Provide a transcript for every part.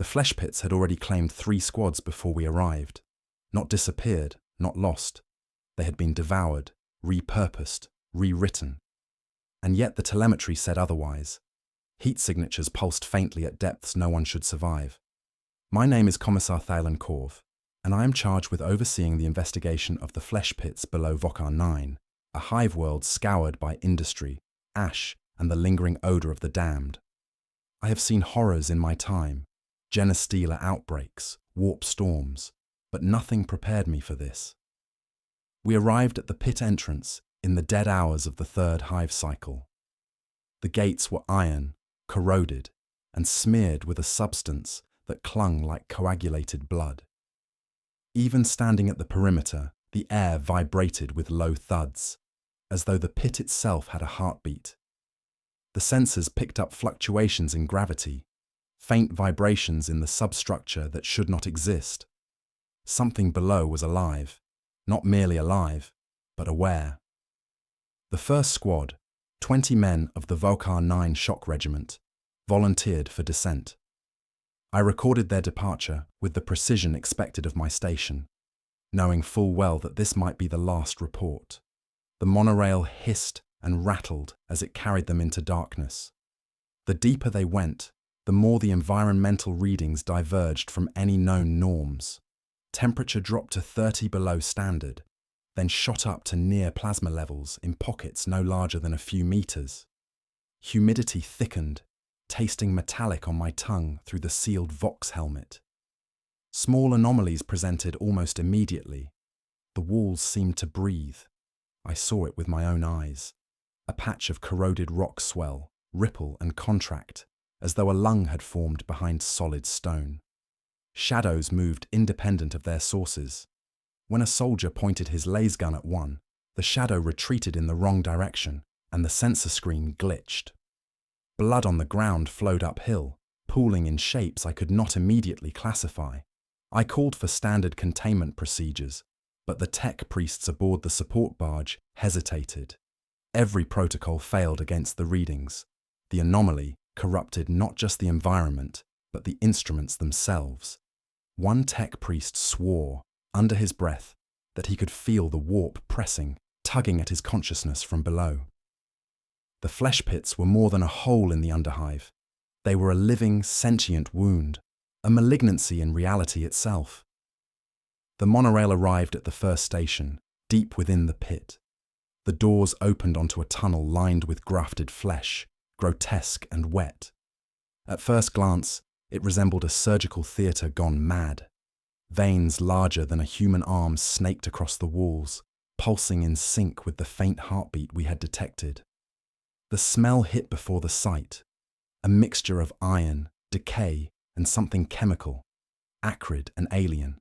The flesh pits had already claimed 3 squads before we arrived. Not disappeared, not lost. They had been devoured, repurposed, rewritten. And yet the telemetry said otherwise. Heat signatures pulsed faintly at depths no one should survive. My name is Commissar Thalen Korv, and I am charged with overseeing the investigation of the flesh pits below Vokar 9, a hive world scoured by industry, ash, and the lingering odor of the damned. I have seen horrors in my time, genestealer outbreaks, warp storms, but nothing prepared me for this. We arrived at the pit entrance in the dead hours of the 3rd hive cycle. The gates were iron, corroded, and smeared with a substance that clung like coagulated blood. Even standing at the perimeter, the air vibrated with low thuds, as though the pit itself had a heartbeat. The sensors picked up fluctuations in gravity, faint vibrations in the substructure that should not exist. Something below was alive, not merely alive, but aware. The first squad, 20 men of the Vokar 9 Shock Regiment, volunteered for descent. I recorded their departure with the precision expected of my station, knowing full well that this might be the last report. The monorail hissed and rattled as it carried them into darkness. The deeper they went, the more the environmental readings diverged from any known norms. Temperature dropped to 30 below standard, then shot up to near plasma levels in pockets no larger than a few meters. Humidity thickened, tasting metallic on my tongue through the sealed Vox helmet. Small anomalies presented almost immediately. The walls seemed to breathe. I saw it with my own eyes. A patch of corroded rock swell, ripple and contract, as though a lung had formed behind solid stone. Shadows moved independent of their sources. When a soldier pointed his laser gun at one, the shadow retreated in the wrong direction, and the sensor screen glitched. Blood on the ground flowed uphill, pooling in shapes I could not immediately classify. I called for standard containment procedures, but the tech priests aboard the support barge hesitated. Every protocol failed against the readings. The anomaly corrupted not just the environment, but the instruments themselves. One tech priest swore, under his breath, that he could feel the warp pressing, tugging at his consciousness from below. The flesh pits were more than a hole in the underhive. They were a living, sentient wound, a malignancy in reality itself. The monorail arrived at the first station, deep within the pit. The doors opened onto a tunnel lined with grafted flesh, grotesque and wet. At first glance, it resembled a surgical theatre gone mad. Veins larger than a human arm snaked across the walls, pulsing in sync with the faint heartbeat we had detected. The smell hit before the sight, a mixture of iron, decay, and something chemical, acrid and alien.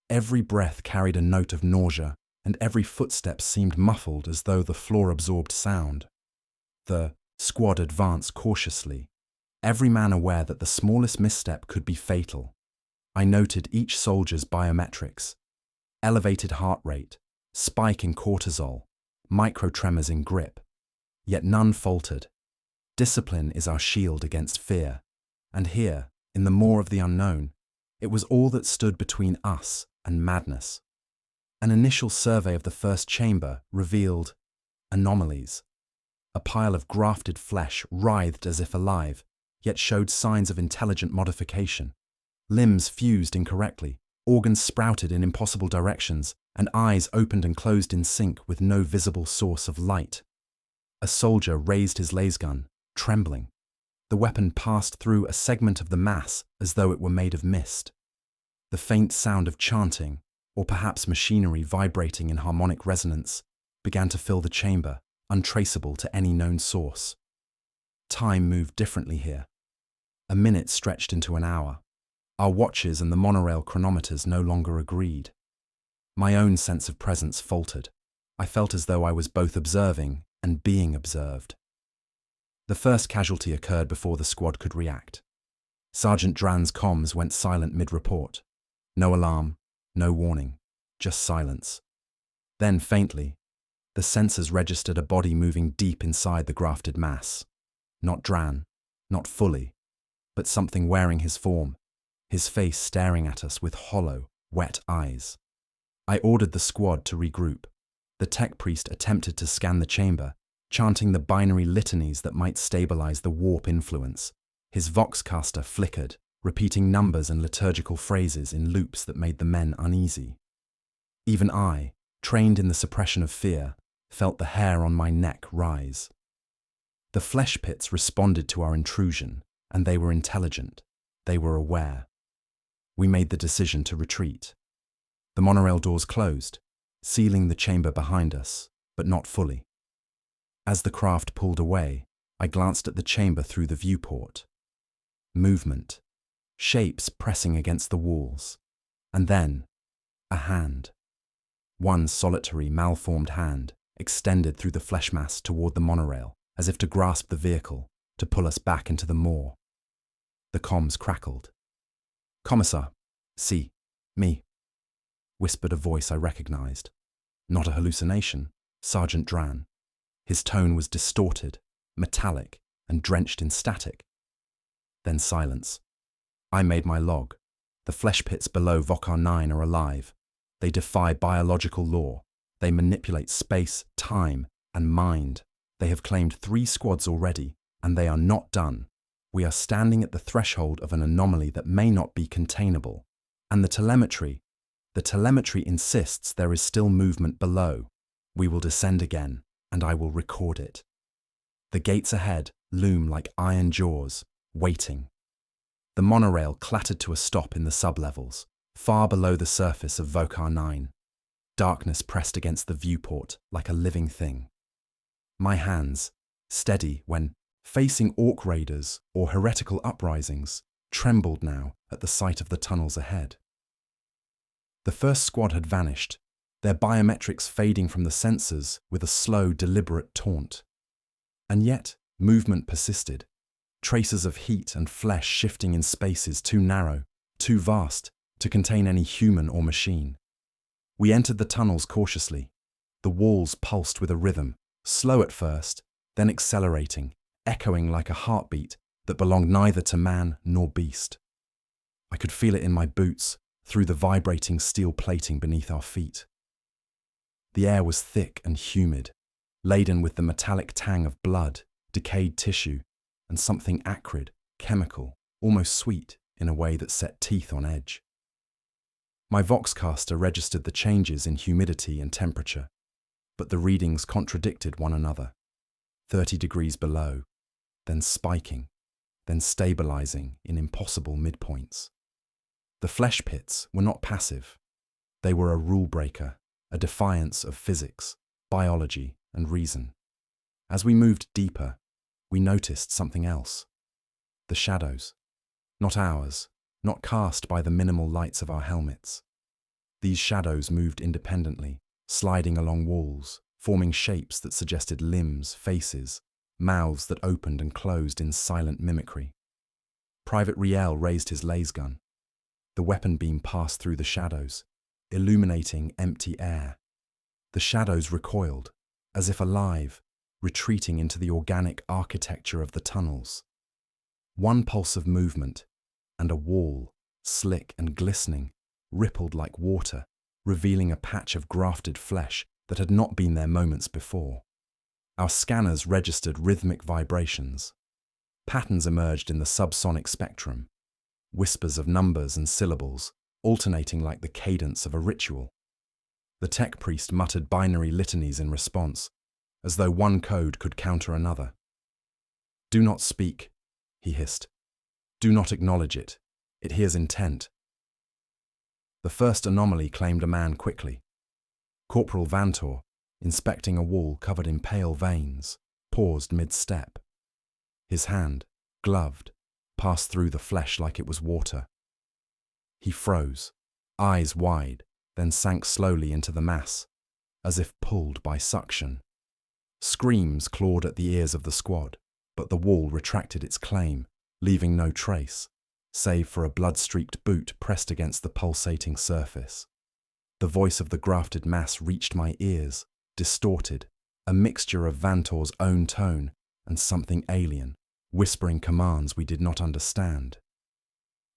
Every breath carried a note of nausea, and every footstep seemed muffled as though the floor absorbed sound. The squad advanced cautiously, every man aware that the smallest misstep could be fatal. I noted each soldier's biometrics: elevated heart rate, spike in cortisol, microtremors in grip. Yet none faltered. Discipline is our shield against fear, and here, in the maw of the unknown, it was all that stood between us and madness. An initial survey of the first chamber revealed anomalies. A pile of grafted flesh writhed as if alive, yet showed signs of intelligent modification. Limbs fused incorrectly, organs sprouted in impossible directions, and eyes opened and closed in sync with no visible source of light. A soldier raised his lasgun, trembling. The weapon passed through a segment of the mass as though it were made of mist. The faint sound of chanting, or perhaps machinery vibrating in harmonic resonance, began to fill the chamber, untraceable to any known source. Time moved differently here. A minute stretched into an hour. Our watches and the monorail chronometers no longer agreed. My own sense of presence faltered. I felt as though I was both observing and being observed. The first casualty occurred before the squad could react. Sergeant Dran's comms went silent mid-report. No alarm, no warning, just silence. Then, faintly, the sensors registered a body moving deep inside the grafted mass. Not Dran, not fully, but something wearing his form, his face staring at us with hollow, wet eyes. I ordered the squad to regroup. The tech priest attempted to scan the chamber, chanting the binary litanies that might stabilize the warp influence. His voxcaster flickered, repeating numbers and liturgical phrases in loops that made the men uneasy. Even I, trained in the suppression of fear, felt the hair on my neck rise. The flesh pits responded to our intrusion, and they were intelligent. They were aware. We made the decision to retreat. The monorail doors closed, sealing the chamber behind us, but not fully. As the craft pulled away, I glanced at the chamber through the viewport. Movement, shapes pressing against the walls, and then a hand. One solitary, malformed hand extended through the flesh mass toward the monorail, as if to grasp the vehicle, to pull us back into the moor. The comms crackled. "Commissar, see, me," whispered a voice I recognized. Not a hallucination, Sergeant Dran. His tone was distorted, metallic, and drenched in static. Then silence. I made my log. The flesh pits below Vokar 9 are alive. They defy biological law. They manipulate space, time, and mind. They have claimed 3 squads already, and they are not done. We are standing at the threshold of an anomaly that may not be containable. And the telemetry insists there is still movement below. We will descend again, and I will record it. The gates ahead loom like iron jaws, waiting. The monorail clattered to a stop in the sublevels, far below the surface of Vokar 9. Darkness pressed against the viewport like a living thing. My hands, steady when facing orc raiders or heretical uprisings, trembled now at the sight of the tunnels ahead. The first squad had vanished, their biometrics fading from the sensors with a slow, deliberate taunt. And yet, movement persisted, traces of heat and flesh shifting in spaces too narrow, too vast, to contain any human or machine. We entered the tunnels cautiously. The walls pulsed with a rhythm, slow at first, then accelerating, echoing like a heartbeat that belonged neither to man nor beast. I could feel it in my boots, through the vibrating steel plating beneath our feet. The air was thick and humid, laden with the metallic tang of blood, decayed tissue, and something acrid, chemical, almost sweet in a way that set teeth on edge. My voxcaster registered the changes in humidity and temperature, but the readings contradicted one another. 30 degrees below, then spiking, then stabilizing in impossible midpoints. The flesh pits were not passive. They were a rule breaker, a defiance of physics, biology, and reason. As we moved deeper, we noticed something else. The shadows. Not ours, not cast by the minimal lights of our helmets. These shadows moved independently, sliding along walls, forming shapes that suggested limbs, faces, mouths that opened and closed in silent mimicry. Private Riel raised his laser gun. The weapon beam passed through the shadows, illuminating empty air. The shadows recoiled, as if alive, retreating into the organic architecture of the tunnels. One pulse of movement, and a wall, slick and glistening, rippled like water, revealing a patch of grafted flesh that had not been there moments before. Our scanners registered rhythmic vibrations. Patterns emerged in the subsonic spectrum, whispers of numbers and syllables, alternating like the cadence of a ritual. The tech priest muttered binary litanies in response, as though one code could counter another. "Do not speak," he hissed. "Do not acknowledge it. It hears intent." The first anomaly claimed a man quickly. Corporal Vantor, inspecting a wall covered in pale veins, paused mid-step. His hand, gloved, passed through the flesh like it was water. He froze, eyes wide, then sank slowly into the mass, as if pulled by suction. Screams clawed at the ears of the squad, but the wall retracted its claim, leaving no trace, save for a blood-streaked boot pressed against the pulsating surface. The voice of the grafted mass reached my ears, distorted, a mixture of Vantor's own tone and something alien, whispering commands we did not understand.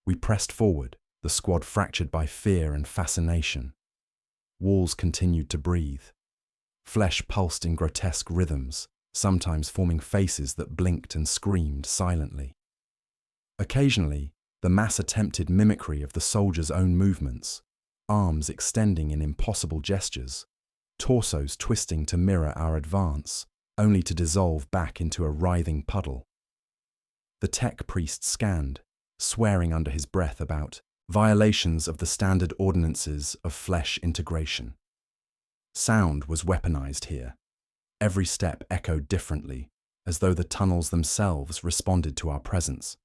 We pressed forward, the squad fractured by fear and fascination. Walls continued to breathe. Flesh pulsed in grotesque rhythms, sometimes forming faces that blinked and screamed silently. Occasionally, the mass attempted mimicry of the soldiers' own movements, arms extending in impossible gestures, torsos twisting to mirror our advance, only to dissolve back into a writhing puddle. The tech priest scanned, swearing under his breath about violations of the standard ordinances of flesh integration. Sound was weaponized here. Every step echoed differently, as though the tunnels themselves responded to our presence.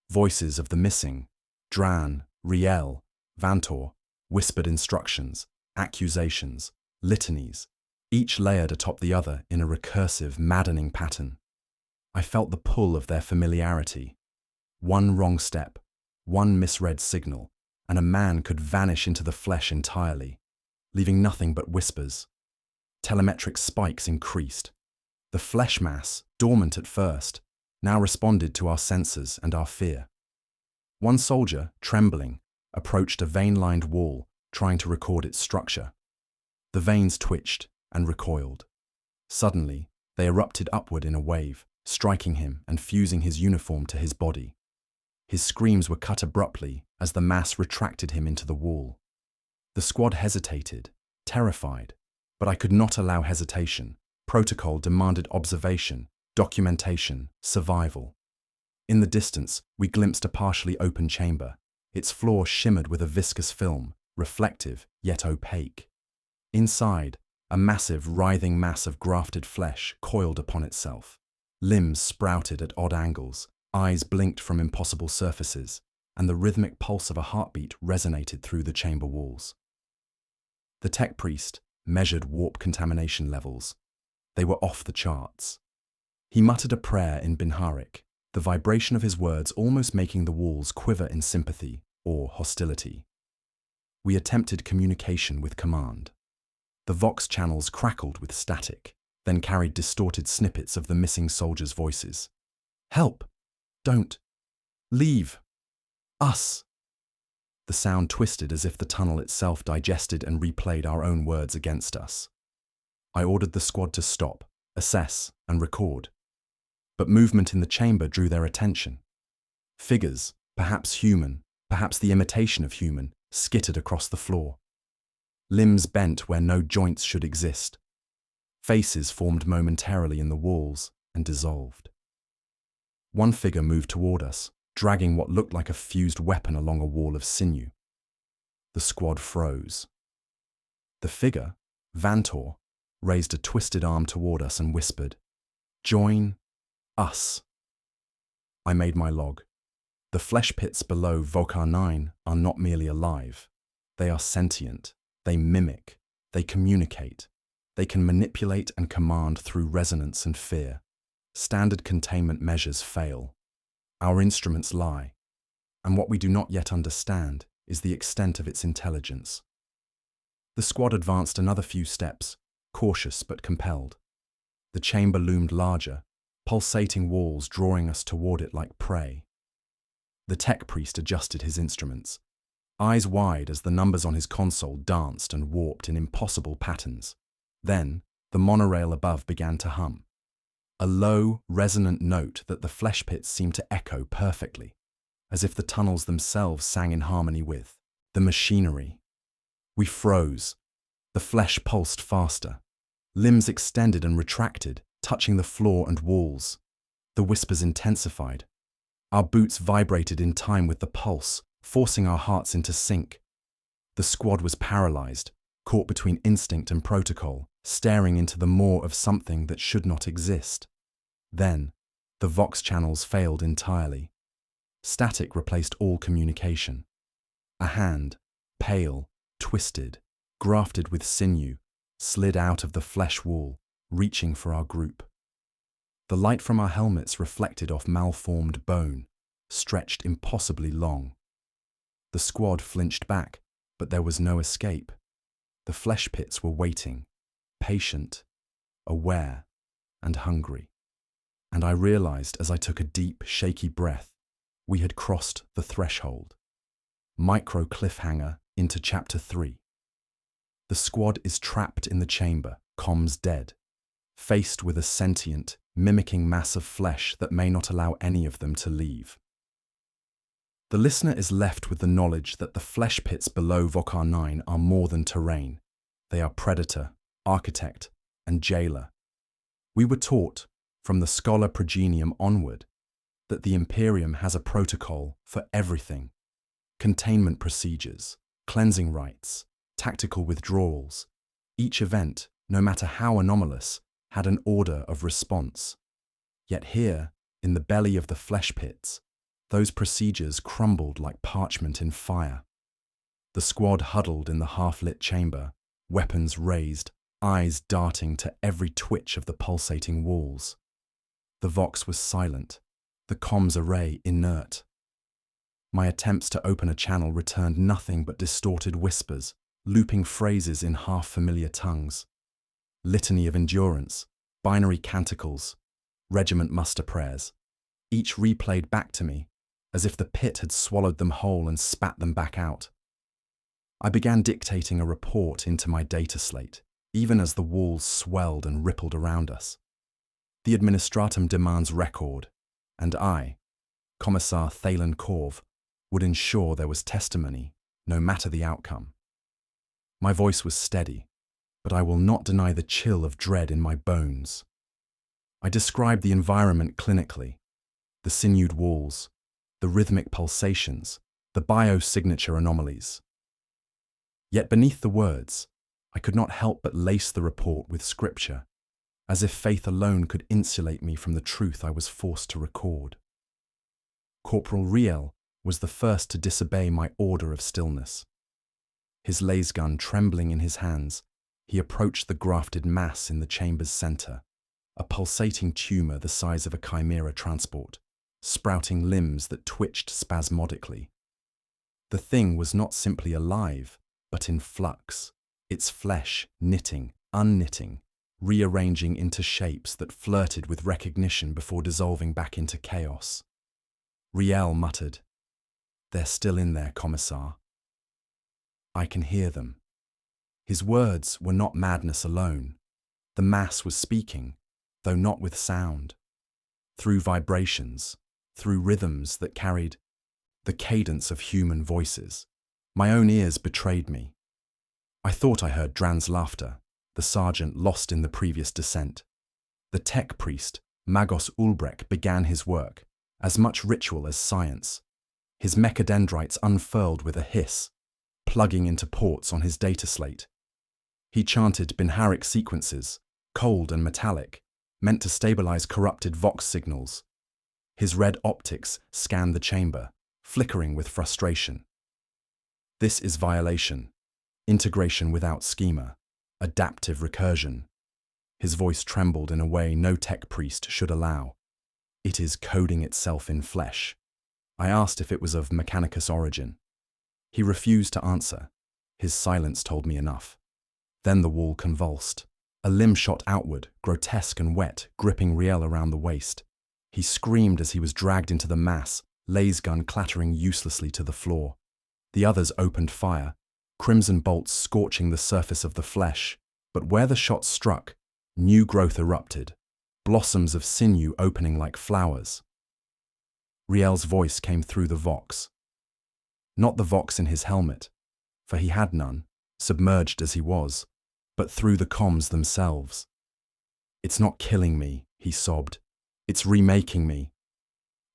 Voices of the missing, Dran, Riel, Vantor, whispered instructions, accusations, litanies, each layered atop the other in a recursive, maddening pattern. I felt the pull of their familiarity. One wrong step, one misread signal, and a man could vanish into the flesh entirely, leaving nothing but whispers. Telemetric spikes increased. The flesh mass, dormant at first, now responded to our sensors and our fear. One soldier, trembling, approached a vein-lined wall, trying to record its structure. The veins twitched and recoiled. Suddenly, they erupted upward in a wave, striking him and fusing his uniform to his body. His screams were cut abruptly as the mass retracted him into the wall. The squad hesitated, terrified, but I could not allow hesitation. Protocol demanded observation, documentation, survival. In the distance, we glimpsed a partially open chamber. Its floor shimmered with a viscous film, reflective yet opaque. Inside, a massive, writhing mass of grafted flesh coiled upon itself. Limbs sprouted at odd angles, eyes blinked from impossible surfaces, and the rhythmic pulse of a heartbeat resonated through the chamber walls. The tech priest measured warp contamination levels. They were off the charts. He muttered a prayer in Binharic, the vibration of his words almost making the walls quiver in sympathy or hostility. We attempted communication with command. The Vox channels crackled with static, then carried distorted snippets of the missing soldiers' voices. Help! Don't! Leave! Us! The sound twisted as if the tunnel itself digested and replayed our own words against us. I ordered the squad to stop, assess, and record. But movement in the chamber drew their attention. Figures, perhaps human, perhaps the imitation of human, skittered across the floor. Limbs bent where no joints should exist. Faces formed momentarily in the walls and dissolved. One figure moved toward us, dragging what looked like a fused weapon along a wall of sinew. The squad froze. The figure, Vantor, raised a twisted arm toward us and whispered, "Join us." I made my log. The flesh pits below Vokar 9 are not merely alive. They are sentient. They mimic. They communicate. They can manipulate and command through resonance and fear. Standard containment measures fail. Our instruments lie. And what we do not yet understand is the extent of its intelligence. The squad advanced another few steps, cautious but compelled. The chamber loomed larger, pulsating walls drawing us toward it like prey. The tech priest adjusted his instruments, eyes wide as the numbers on his console danced and warped in impossible patterns. Then, the monorail above began to hum. A low, resonant note that the flesh pits seemed to echo perfectly, as if the tunnels themselves sang in harmony with the machinery. We froze. The flesh pulsed faster. Limbs extended and retracted, touching the floor and walls. The whispers intensified. Our boots vibrated in time with the pulse, forcing our hearts into sync. The squad was paralyzed, caught between instinct and protocol, staring into the maw of something that should not exist. Then, the Vox channels failed entirely. Static replaced all communication. A hand, pale, twisted, grafted with sinew, slid out of the flesh wall, reaching for our group. The light from our helmets reflected off malformed bone, stretched impossibly long. The squad flinched back, but there was no escape. The flesh pits were waiting, patient, aware, and hungry. And I realized as I took a deep, shaky breath We had crossed the threshold. Micro cliffhanger into Chapter 3. The squad is trapped in the chamber, comms dead, faced with a sentient, mimicking mass of flesh that may not allow any of them to leave. The listener is left with the knowledge that the flesh pits below Vokar 9 are more than terrain. They are predator, architect, and jailer. We were taught, from the Scholar Progenium onward, that the Imperium has a protocol for everything. Containment procedures, cleansing rites, tactical withdrawals. Each event, no matter how anomalous, had an order of response. Yet here, in the belly of the flesh pits, those procedures crumbled like parchment in fire. The squad huddled in the half-lit chamber, weapons raised, eyes darting to every twitch of the pulsating walls. The Vox was silent, the comms array inert. My attempts to open a channel returned nothing but distorted whispers, looping phrases in half-familiar tongues. Litany of endurance, binary canticles, regiment muster prayers, each replayed back to me, as if the pit had swallowed them whole and spat them back out. I began dictating a report into my data slate, even as the walls swelled and rippled around us. The administratum demands record, and I, Commissar Thalen Korv, would ensure there was testimony, no matter the outcome. My voice was steady, but I will not deny the chill of dread in my bones. I described the environment clinically, the sinewed walls, the rhythmic pulsations, the biosignature anomalies. Yet beneath the words, I could not help but lace the report with scripture, as if faith alone could insulate me from the truth I was forced to record. Corporal Riel was the first to disobey my order of stillness. His lasgun trembling in his hands, he approached the grafted mass in the chamber's center, a pulsating tumor the size of a chimera transport, sprouting limbs that twitched spasmodically. The thing was not simply alive, but in flux, its flesh knitting, unknitting, rearranging into shapes that flirted with recognition before dissolving back into chaos. Riel muttered, "They're still in there, Commissar." I can hear them. His words were not madness alone. The mass was speaking, though not with sound. Through vibrations, through rhythms that carried the cadence of human voices. My own ears betrayed me. I thought I heard Dran's laughter, the sergeant lost in the previous descent. The tech priest, Magos Ulbrek, began his work, as much ritual as science. His mechadendrites unfurled with a hiss, plugging into ports on his data slate. He chanted binaric sequences, cold and metallic, meant to stabilize corrupted Vox signals. His red optics scanned the chamber, flickering with frustration. This is violation, integration without schema, adaptive recursion. His voice trembled in a way no tech priest should allow. It is coding itself in flesh. I asked if it was of Mechanicus origin. He refused to answer. His silence told me enough. Then the wall convulsed. A limb shot outward, grotesque and wet, gripping Riel around the waist. He screamed as he was dragged into the mass, lasgun clattering uselessly to the floor. The others opened fire, crimson bolts scorching the surface of the flesh, but where the shot struck, new growth erupted, blossoms of sinew opening like flowers. Riel's voice came through the Vox. Not the Vox in his helmet, for he had none, submerged as he was, but through the comms themselves. "It's not killing me," he sobbed. "It's remaking me."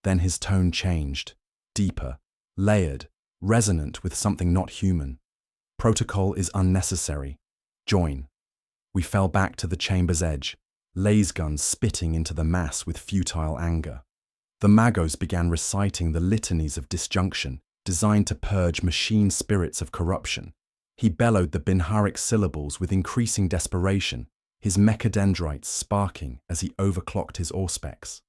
Then his tone changed, deeper, layered, resonant with something not human. "Protocol is unnecessary. Join." We fell back to the chamber's edge, lasguns spitting into the mass with futile anger. The Magos began reciting the litanies of disjunction, designed to purge machine spirits of corruption. He bellowed the binaric syllables with increasing desperation, his mechadendrites sparking as he overclocked his auspex.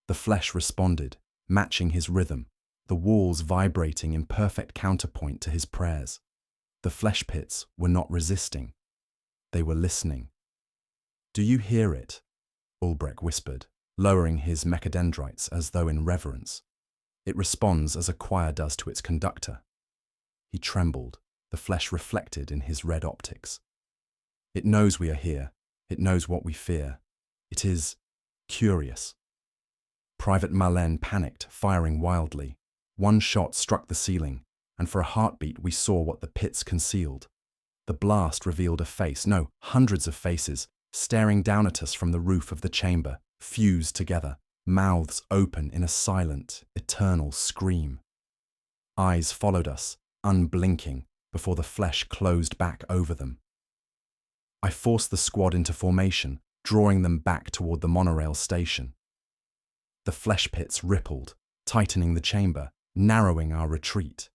The flesh responded, matching his rhythm, the walls vibrating in perfect counterpoint to his prayers. The flesh pits were not resisting. They were listening. "Do you hear it?" Ulbrek whispered, lowering his mechadendrites as though in reverence. It responds as a choir does to its conductor. He trembled, the flesh reflected in his red optics. It knows we are here. It knows what we fear. It is curious. Private Malen panicked, firing wildly. One shot struck the ceiling, and for a heartbeat we saw what the pits concealed. The blast revealed a face, no, hundreds of faces, staring down at us from the roof of the chamber, fused together, mouths open in a silent, eternal scream. Eyes followed us, unblinking, before the flesh closed back over them. I forced the squad into formation, drawing them back toward the monorail station. The flesh pits rippled, tightening the chamber, narrowing our retreat.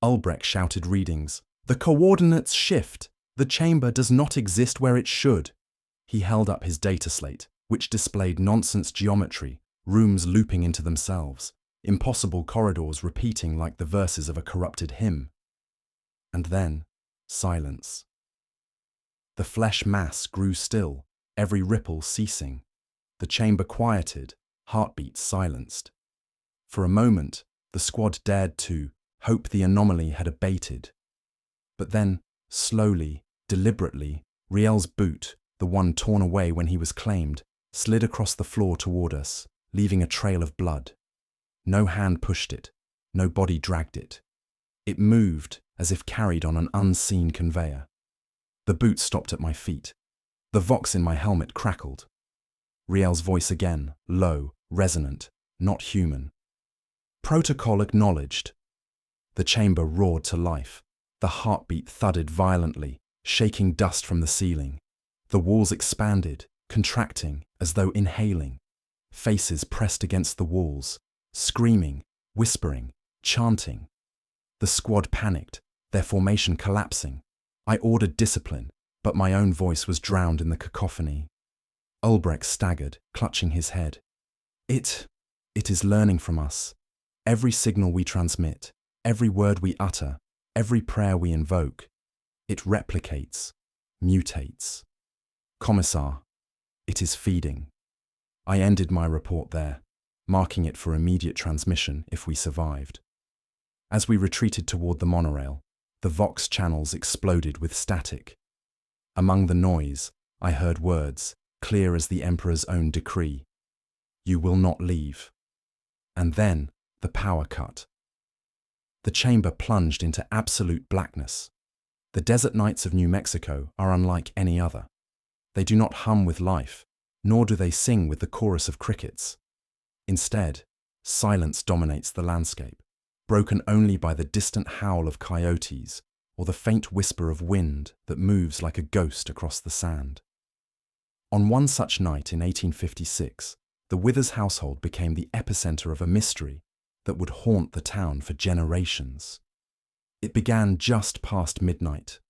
Ulbrich shouted readings. "The coordinates shift. The chamber does not exist where it should." He held up his data slate, which displayed nonsense geometry, rooms looping into themselves, impossible corridors repeating like the verses of a corrupted hymn. And then, silence. The flesh mass grew still, every ripple ceasing. The chamber quieted, heartbeats silenced. For a moment, the squad dared to hope the anomaly had abated. But then, slowly, deliberately, Riel's boot, the one torn away when he was claimed, slid across the floor toward us, leaving a trail of blood. No hand pushed it, no body dragged it. It moved as if carried on an unseen conveyor. The boot stopped at my feet. The vox in my helmet crackled. Riel's voice again, low, resonant, not human. "Protocol acknowledged." The chamber roared to life. The heartbeat thudded violently, shaking dust from the ceiling. The walls expanded, contracting as though inhaling. Faces pressed against the walls, screaming, whispering, chanting. The squad panicked, their formation collapsing. I ordered discipline, but my own voice was drowned in the cacophony. Ulbrich staggered, clutching his head. It is learning from us. Every signal we transmit, every word we utter, every prayer we invoke, it replicates, mutates. Commissar, it is feeding. I ended my report there, marking it for immediate transmission if we survived. As we retreated toward the monorail, the vox channels exploded with static. Among the noise, I heard words, clear as the Emperor's own decree. "You will not leave." And then, the power cut. The chamber plunged into absolute blackness. The desert nights of New Mexico are unlike any other. They do not hum with life, nor do they sing with the chorus of crickets. Instead, silence dominates the landscape, broken only by the distant howl of coyotes or the faint whisper of wind that moves like a ghost across the sand. On one such night in 1856, the Withers household became the epicenter of a mystery that would haunt the town for generations. It began just past midnight.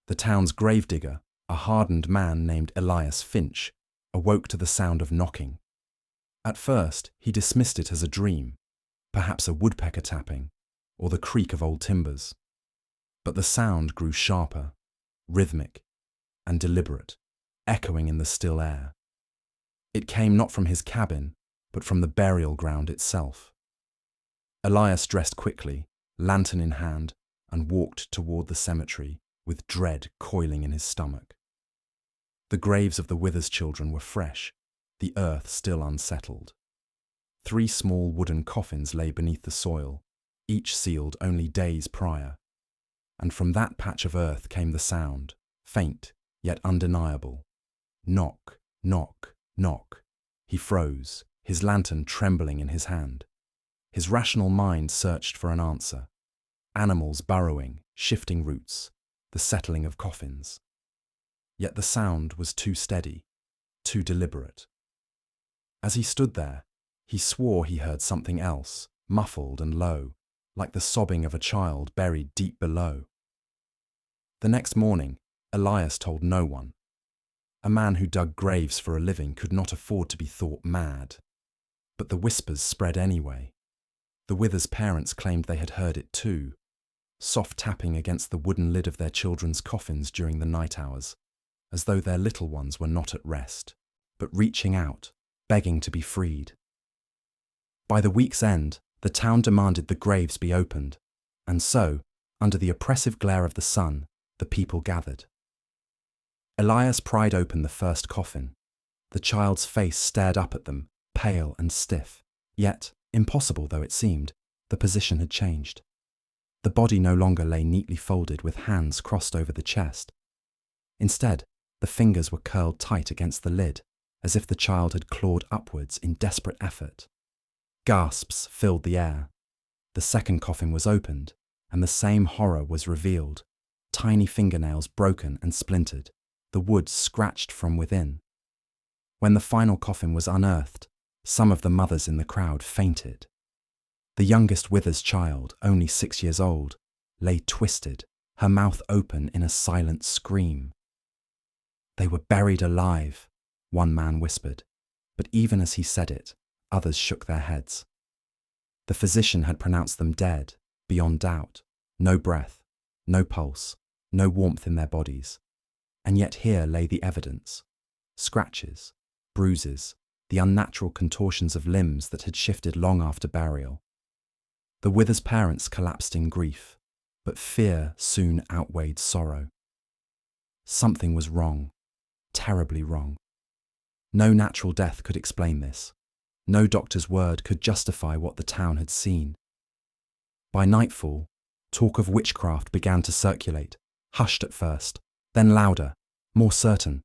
The town's gravedigger, a hardened man named Elias Finch, awoke to the sound of knocking. At first, he dismissed it as a dream, perhaps a woodpecker tapping, or the creak of old timbers. But the sound grew sharper, rhythmic, and deliberate, echoing in the still air. It came not from his cabin, but from the burial ground itself. Elias dressed quickly, lantern in hand, and walked toward the cemetery with dread coiling in his stomach. The graves of the Withers children were fresh, the earth still unsettled. 3 small wooden coffins lay beneath the soil, each sealed only days prior. And from that patch of earth came the sound, faint yet undeniable. Knock, knock, knock. He froze, his lantern trembling in his hand. His rational mind searched for an answer. Animals burrowing, shifting roots, the settling of coffins. Yet the sound was too steady, too deliberate. As he stood there, he swore he heard something else, muffled and low, like the sobbing of a child buried deep below. The next morning, Elias told no one. A man who dug graves for a living could not afford to be thought mad. But the whispers spread anyway. The Withers' parents claimed they had heard it too, soft tapping against the wooden lid of their children's coffins during the night hours, as though their little ones were not at rest, but reaching out, begging to be freed. By the week's end, the town demanded the graves be opened, and so, under the oppressive glare of the sun, the people gathered. Elias pried open the first coffin. The child's face stared up at them, pale and stiff. Yet, impossible though it seemed, the position had changed. The body no longer lay neatly folded with hands crossed over the chest. Instead, the fingers were curled tight against the lid, as if the child had clawed upwards in desperate effort. Gasps filled the air. The second coffin was opened, and the same horror was revealed. Tiny fingernails broken and splintered, the wood scratched from within. When the final coffin was unearthed, some of the mothers in the crowd fainted. The youngest Wither's child, only 6 years old, lay twisted, her mouth open in a silent scream. "They were buried alive," one man whispered, but even as he said it, others shook their heads. The physician had pronounced them dead, beyond doubt. No breath, no pulse, no warmth in their bodies. And yet here lay the evidence. Scratches, bruises, the unnatural contortions of limbs that had shifted long after burial. The Wither's parents collapsed in grief, but fear soon outweighed sorrow. Something was wrong, terribly wrong. No natural death could explain this. No doctor's word could justify what the town had seen. By nightfall, talk of witchcraft began to circulate, hushed at first, then louder, more certain.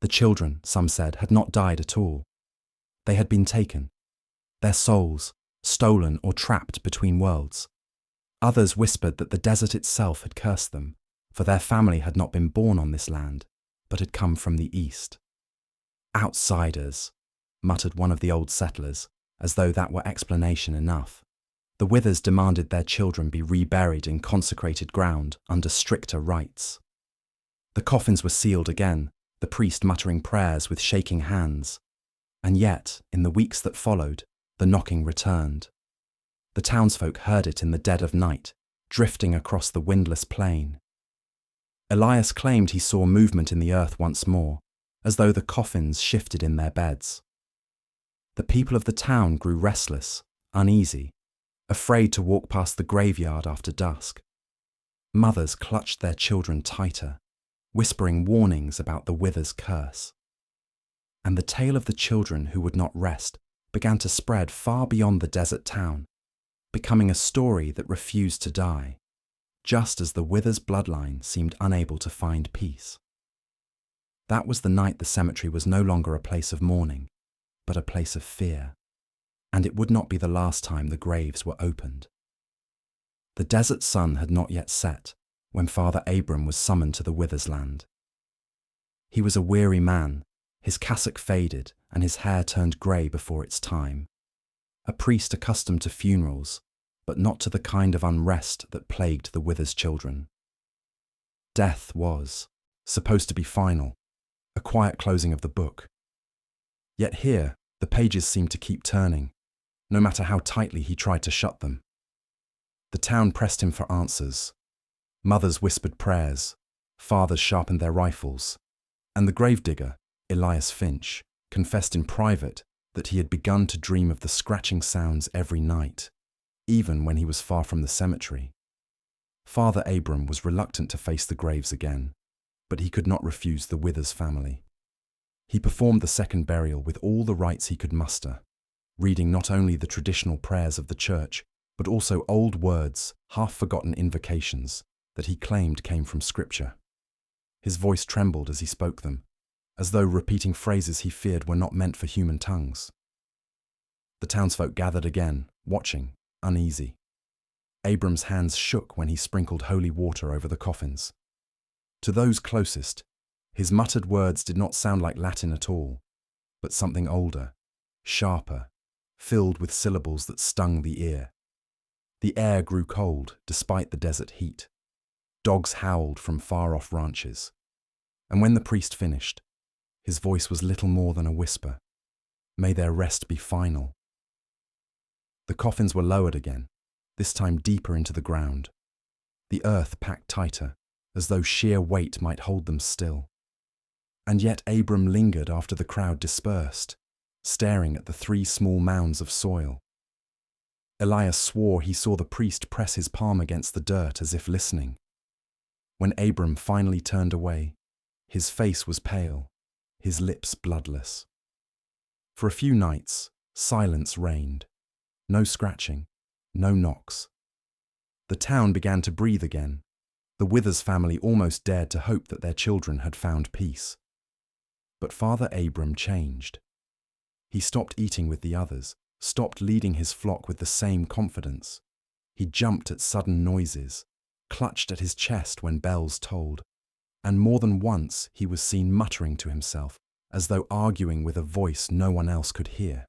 The children, some said, had not died at all. They had been taken, their souls stolen or trapped between worlds. Others whispered that the desert itself had cursed them, for their family had not been born on this land, but had come from the east. "Outsiders," muttered one of the old settlers, as though that were explanation enough. The Withers demanded their children be reburied in consecrated ground under stricter rites. The coffins were sealed again, the priest muttering prayers with shaking hands. And yet, in the weeks that followed, the knocking returned. The townsfolk heard it in the dead of night, drifting across the windless plain. Elias claimed he saw movement in the earth once more, as though the coffins shifted in their beds. The people of the town grew restless, uneasy, afraid to walk past the graveyard after dusk. Mothers clutched their children tighter, whispering warnings about the Wither's curse. And the tale of the children who would not rest began to spread far beyond the desert town, becoming a story that refused to die, just as the Wither's bloodline seemed unable to find peace. That was the night the cemetery was no longer a place of mourning, but a place of fear, and it would not be the last time the graves were opened. The desert sun had not yet set when Father Abram was summoned to the Wither's land. He was a weary man, his cassock faded and his hair turned grey before its time. A priest accustomed to funerals, but not to the kind of unrest that plagued the Wither's children. Death was supposed to be final, a quiet closing of the book. Yet here, the pages seemed to keep turning, no matter how tightly he tried to shut them. The town pressed him for answers. Mothers whispered prayers, fathers sharpened their rifles, and the gravedigger, Elias Finch, confessed in private that he had begun to dream of the scratching sounds every night, even when he was far from the cemetery. Father Abram was reluctant to face the graves again, but he could not refuse the Withers family. He performed the second burial with all the rites he could muster, reading not only the traditional prayers of the church, but also old words, half-forgotten invocations that he claimed came from Scripture. His voice trembled as he spoke them, as though repeating phrases he feared were not meant for human tongues. The townsfolk gathered again, watching, uneasy. Abram's hands shook when he sprinkled holy water over the coffins. To those closest, his muttered words did not sound like Latin at all, but something older, sharper, filled with syllables that stung the ear. The air grew cold despite the desert heat. Dogs howled from far-off ranches. And when the priest finished, his voice was little more than a whisper. May their rest be final. The coffins were lowered again, this time deeper into the ground. The earth packed tighter, as though sheer weight might hold them still. And yet Abram lingered after the crowd dispersed, staring at the 3 small mounds of soil. Elias swore he saw the priest press his palm against the dirt as if listening. When Abram finally turned away, his face was pale, his lips bloodless. For a few nights, silence reigned. No scratching, no knocks. The town began to breathe again. The Withers family almost dared to hope that their children had found peace. But Father Abram changed. He stopped eating with the others, stopped leading his flock with the same confidence. He jumped at sudden noises, clutched at his chest when bells tolled, and more than once he was seen muttering to himself, as though arguing with a voice no one else could hear.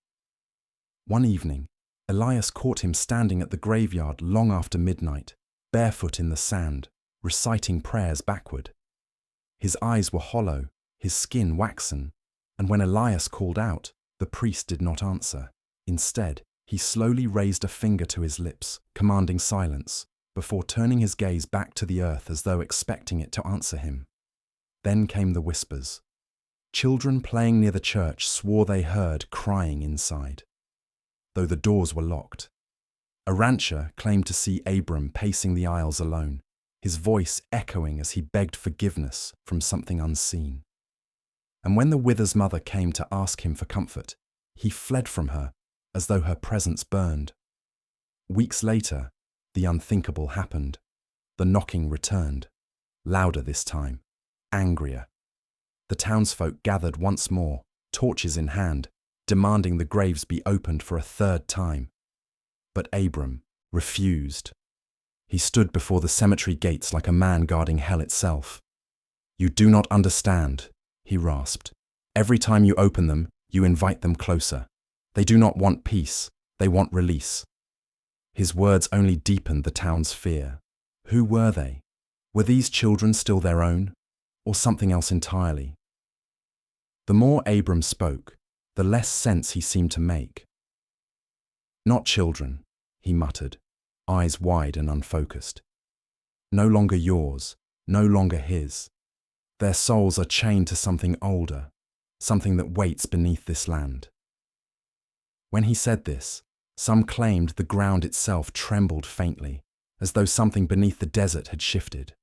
One evening, Elias caught him standing at the graveyard long after midnight, barefoot in the sand, reciting prayers backward. His eyes were hollow, his skin waxen, and when Elias called out, the priest did not answer. Instead, he slowly raised a finger to his lips, commanding silence, before turning his gaze back to the earth as though expecting it to answer him. Then came the whispers. Children playing near the church swore they heard crying inside, though the doors were locked. A rancher claimed to see Abram pacing the aisles alone, his voice echoing as he begged forgiveness from something unseen. And when the Withers mother came to ask him for comfort, he fled from her as though her presence burned. Weeks later, the unthinkable happened. The knocking returned, louder this time, angrier. The townsfolk gathered once more, torches in hand, demanding the graves be opened for a third time. But Abram refused. He stood before the cemetery gates like a man guarding hell itself. "You do not understand," he rasped. "Every time you open them, you invite them closer. They do not want peace, they want release." His words only deepened the town's fear. Who were they? Were these children still their own, or something else entirely? The more Abram spoke, the less sense he seemed to make. "Not children," he muttered, eyes wide and unfocused. "No longer yours, no longer his. Their souls are chained to something older, something that waits beneath this land." When he said this, some claimed the ground itself trembled faintly, as though something beneath the desert had shifted.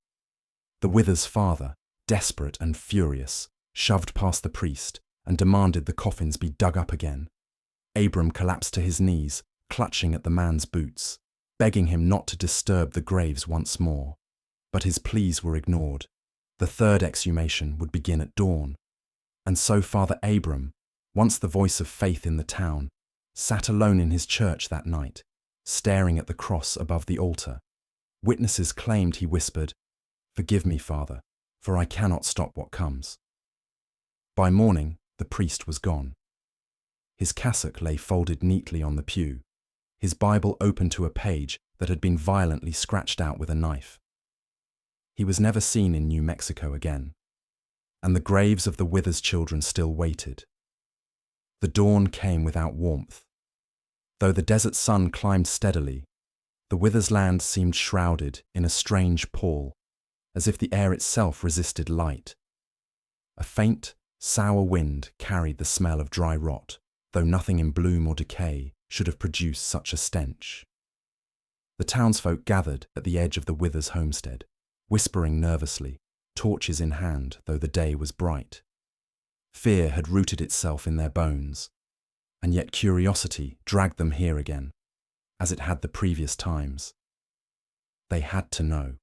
The Withers' father, desperate and furious, shoved past the priest and demanded the coffins be dug up again. Abram collapsed to his knees, clutching at the man's boots, begging him not to disturb the graves once more. But his pleas were ignored. The third exhumation would begin at dawn. And so Father Abram, once the voice of faith in the town, sat alone in his church that night, staring at the cross above the altar. Witnesses claimed he whispered, "Forgive me, Father, for I cannot stop what comes." By morning, the priest was gone. His cassock lay folded neatly on the pew, his Bible open to a page that had been violently scratched out with a knife. He was never seen in New Mexico again, and the graves of the Withers children still waited. The dawn came without warmth. Though the desert sun climbed steadily, the Withers land seemed shrouded in a strange pall, as if the air itself resisted light. A faint, sour wind carried the smell of dry rot, though nothing in bloom or decay should have produced such a stench. The townsfolk gathered at the edge of the Withers homestead, whispering nervously, torches in hand though the day was bright. Fear had rooted itself in their bones, and yet curiosity dragged them here again, as it had the previous times. They had to know.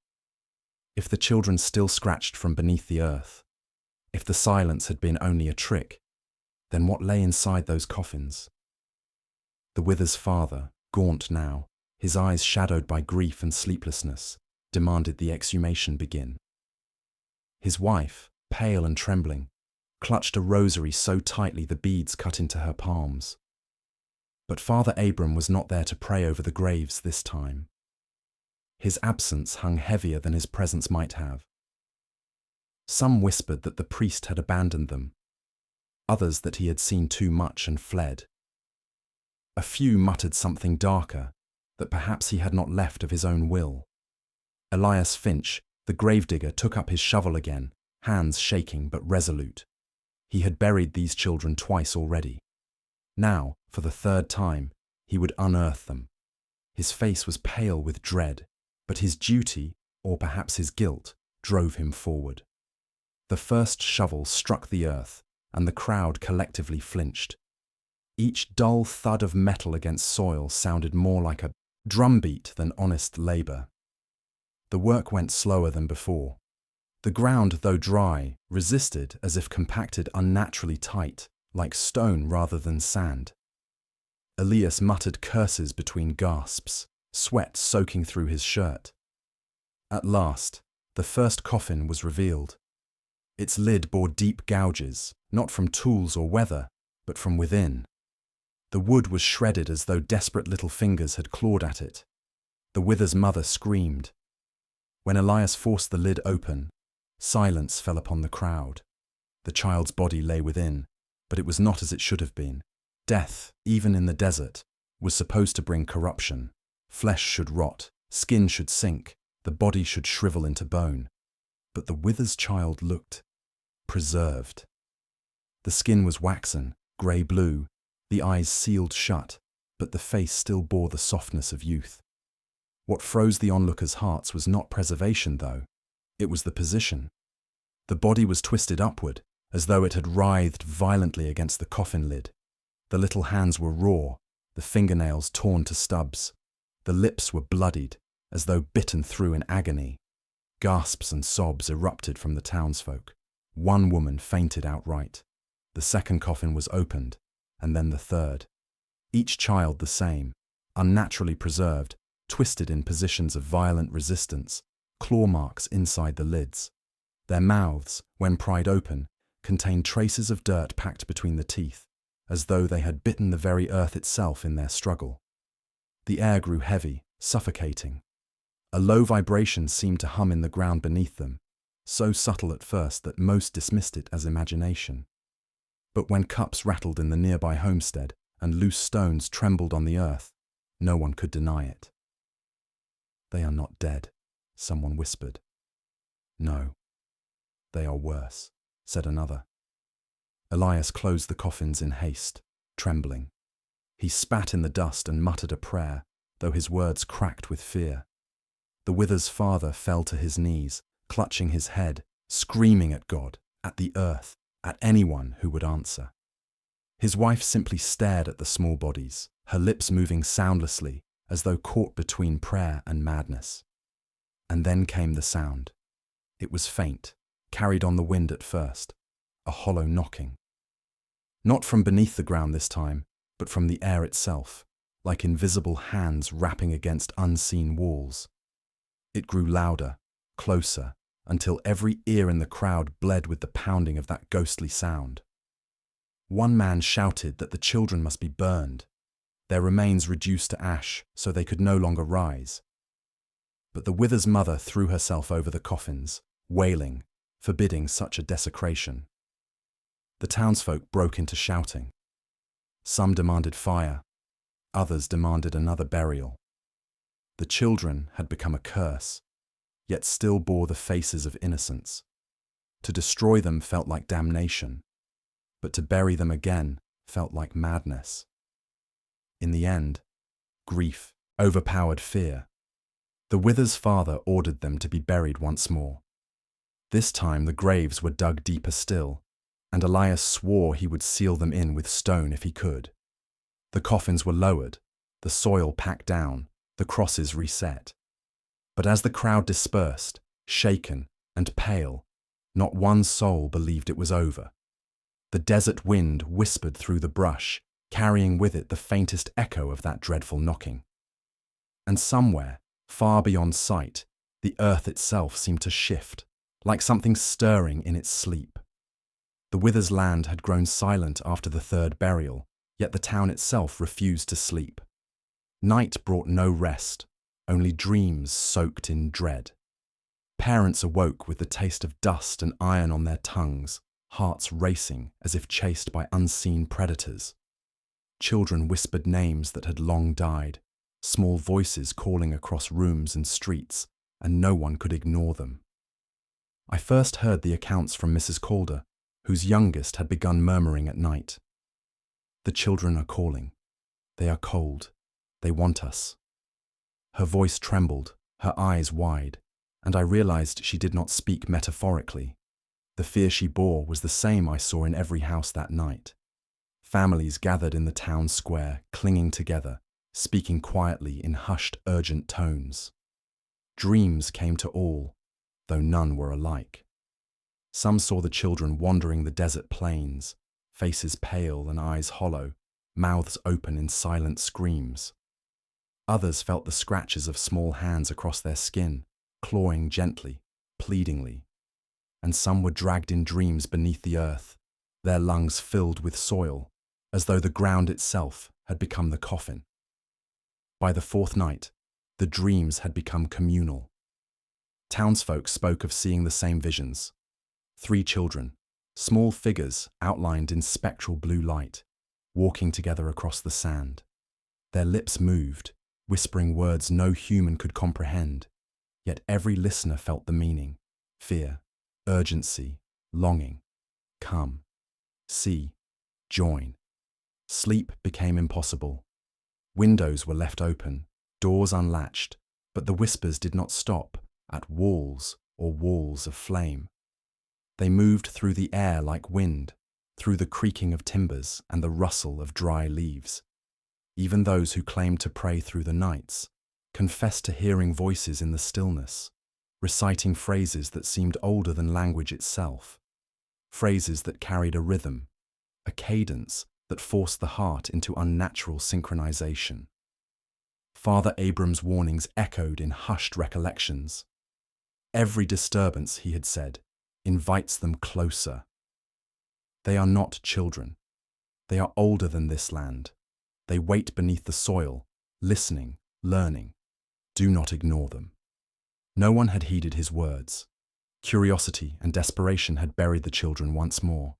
If the children still scratched from beneath the earth, if the silence had been only a trick, then what lay inside those coffins? The Withers' father, gaunt now, his eyes shadowed by grief and sleeplessness, demanded the exhumation begin. His wife, pale and trembling, clutched a rosary so tightly the beads cut into her palms. But Father Abram was not there to pray over the graves this time. His absence hung heavier than his presence might have. Some whispered that the priest had abandoned them, others that he had seen too much and fled. A few muttered something darker, that perhaps he had not left of his own will. Elias Finch, the gravedigger, took up his shovel again, hands shaking but resolute. He had buried these children twice already. Now, for the third time, he would unearth them. His face was pale with dread, but his duty, or perhaps his guilt, drove him forward. The first shovel struck the earth, and the crowd collectively flinched. Each dull thud of metal against soil sounded more like a drumbeat than honest labour. The work went slower than before. The ground, though dry, resisted as if compacted unnaturally tight, like stone rather than sand. Elias muttered curses between gasps, sweat soaking through his shirt. At last, the first coffin was revealed. Its lid bore deep gouges, not from tools or weather, but from within. The wood was shredded as though desperate little fingers had clawed at it. The Wither's mother screamed. When Elias forced the lid open, silence fell upon the crowd. The child's body lay within, but it was not as it should have been. Death, even in the desert, was supposed to bring corruption. Flesh should rot, skin should sink, the body should shrivel into bone. But the Wither's child looked preserved. The skin was waxen, grey-blue, the eyes sealed shut, but the face still bore the softness of youth. What froze the onlookers' hearts was not preservation, though. It was the position. The body was twisted upward, as though it had writhed violently against the coffin lid. The little hands were raw, the fingernails torn to stubs. The lips were bloodied, as though bitten through in agony. Gasps and sobs erupted from the townsfolk. One woman fainted outright. The second coffin was opened, and then the third. Each child the same, unnaturally preserved, twisted in positions of violent resistance, claw marks inside the lids. Their mouths, when pried open, contained traces of dirt packed between the teeth, as though they had bitten the very earth itself in their struggle. The air grew heavy, suffocating. A low vibration seemed to hum in the ground beneath them, so subtle at first that most dismissed it as imagination. But when cups rattled in the nearby homestead and loose stones trembled on the earth, no one could deny it. "They are not dead," someone whispered. "No, they are worse," said another. Elias closed the coffins in haste, trembling. He spat in the dust and muttered a prayer, though his words cracked with fear. The Wither's father fell to his knees, clutching his head, screaming at God, at the earth, at anyone who would answer. His wife simply stared at the small bodies, her lips moving soundlessly, as though caught between prayer and madness. And then came the sound. It was faint, carried on the wind at first, a hollow knocking. Not from beneath the ground this time, but from the air itself, like invisible hands rapping against unseen walls. It grew louder, closer, until every ear in the crowd bled with the pounding of that ghostly sound. One man shouted that the children must be burned, their remains reduced to ash so they could no longer rise. But the Wither's mother threw herself over the coffins, wailing, forbidding such a desecration. The townsfolk broke into shouting. Some demanded fire, others demanded another burial. The children had become a curse, yet still bore the faces of innocence. To destroy them felt like damnation, but to bury them again felt like madness. In the end, grief overpowered fear. The Wither's father ordered them to be buried once more. This time the graves were dug deeper still, and Elias swore he would seal them in with stone if he could. The coffins were lowered, the soil packed down, the crosses reset. But as the crowd dispersed, shaken and pale, not one soul believed it was over. The desert wind whispered through the brush, carrying with it the faintest echo of that dreadful knocking. And somewhere, far beyond sight, the earth itself seemed to shift, like something stirring in its sleep. The Wither's land had grown silent after the third burial, yet the town itself refused to sleep. Night brought no rest, only dreams soaked in dread. Parents awoke with the taste of dust and iron on their tongues, hearts racing as if chased by unseen predators. Children whispered names that had long died, small voices calling across rooms and streets, and no one could ignore them. I first heard the accounts from Mrs. Calder, whose youngest had begun murmuring at night. "The children are calling. They are cold. They want us." Her voice trembled, her eyes wide, and I realized she did not speak metaphorically. The fear she bore was the same I saw in every house that night. Families gathered in the town square, clinging together, speaking quietly in hushed, urgent tones. Dreams came to all, though none were alike. Some saw the children wandering the desert plains, faces pale and eyes hollow, mouths open in silent screams. Others felt the scratches of small hands across their skin, clawing gently, pleadingly. And some were dragged in dreams beneath the earth, their lungs filled with soil, as though the ground itself had become the coffin. By the fourth night, the dreams had become communal. Townsfolk spoke of seeing the same visions. 3 children, small figures outlined in spectral blue light, walking together across the sand. Their lips moved, whispering words no human could comprehend, yet every listener felt the meaning: fear, urgency, longing. Come, see, join. Sleep became impossible. Windows were left open, doors unlatched, but the whispers did not stop at walls or walls of flame. They moved through the air like wind, through the creaking of timbers and the rustle of dry leaves. Even those who claimed to pray through the nights confessed to hearing voices in the stillness, reciting phrases that seemed older than language itself, phrases that carried a rhythm, a cadence that forced the heart into unnatural synchronization. Father Abram's warnings echoed in hushed recollections. Every disturbance, he had said, invites them closer. They are not children. They are older than this land. They wait beneath the soil, listening, learning. Do not ignore them. No one had heeded his words. Curiosity and desperation had buried the children once more.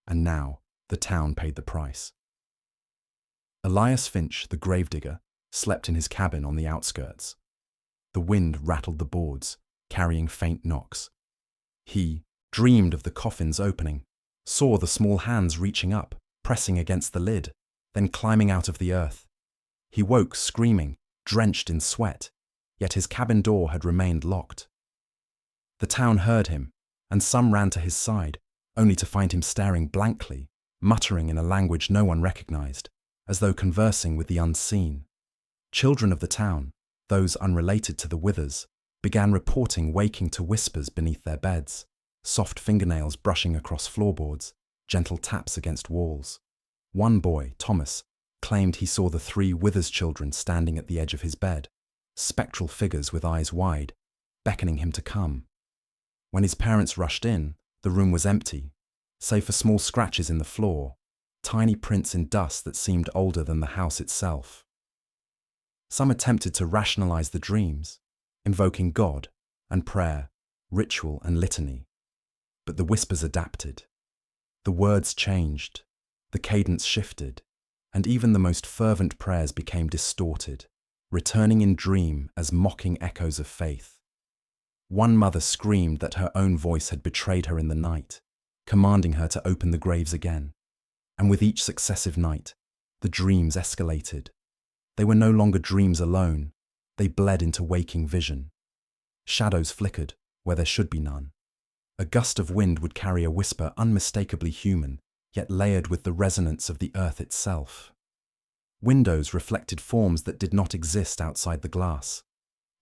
And now, the town paid the price. Elias Finch, the gravedigger, slept in his cabin on the outskirts. The wind rattled the boards, carrying faint knocks. He dreamed of the coffin's opening, saw the small hands reaching up, pressing against the lid, then climbing out of the earth. He woke screaming, drenched in sweat, yet his cabin door had remained locked. The town heard him, and some ran to his side, only to find him staring blankly, muttering in a language no one recognized, as though conversing with the unseen. Children of the town, those unrelated to the Withers, began reporting waking to whispers beneath their beds, soft fingernails brushing across floorboards, gentle taps against walls. One boy, Thomas, claimed he saw the 3 Withers children standing at the edge of his bed, spectral figures with eyes wide, beckoning him to come. When his parents rushed in, the room was empty, save for small scratches in the floor, tiny prints in dust that seemed older than the house itself. Some attempted to rationalize the dreams, invoking God and prayer, ritual and litany. But the whispers adapted. The words changed, the cadence shifted, and even the most fervent prayers became distorted, returning in dream as mocking echoes of faith. One mother screamed that her own voice had betrayed her in the night, commanding her to open the graves again. And with each successive night, the dreams escalated. They were no longer dreams alone. They bled into waking vision. Shadows flickered where there should be none. A gust of wind would carry a whisper unmistakably human, yet layered with the resonance of the earth itself. Windows reflected forms that did not exist outside the glass.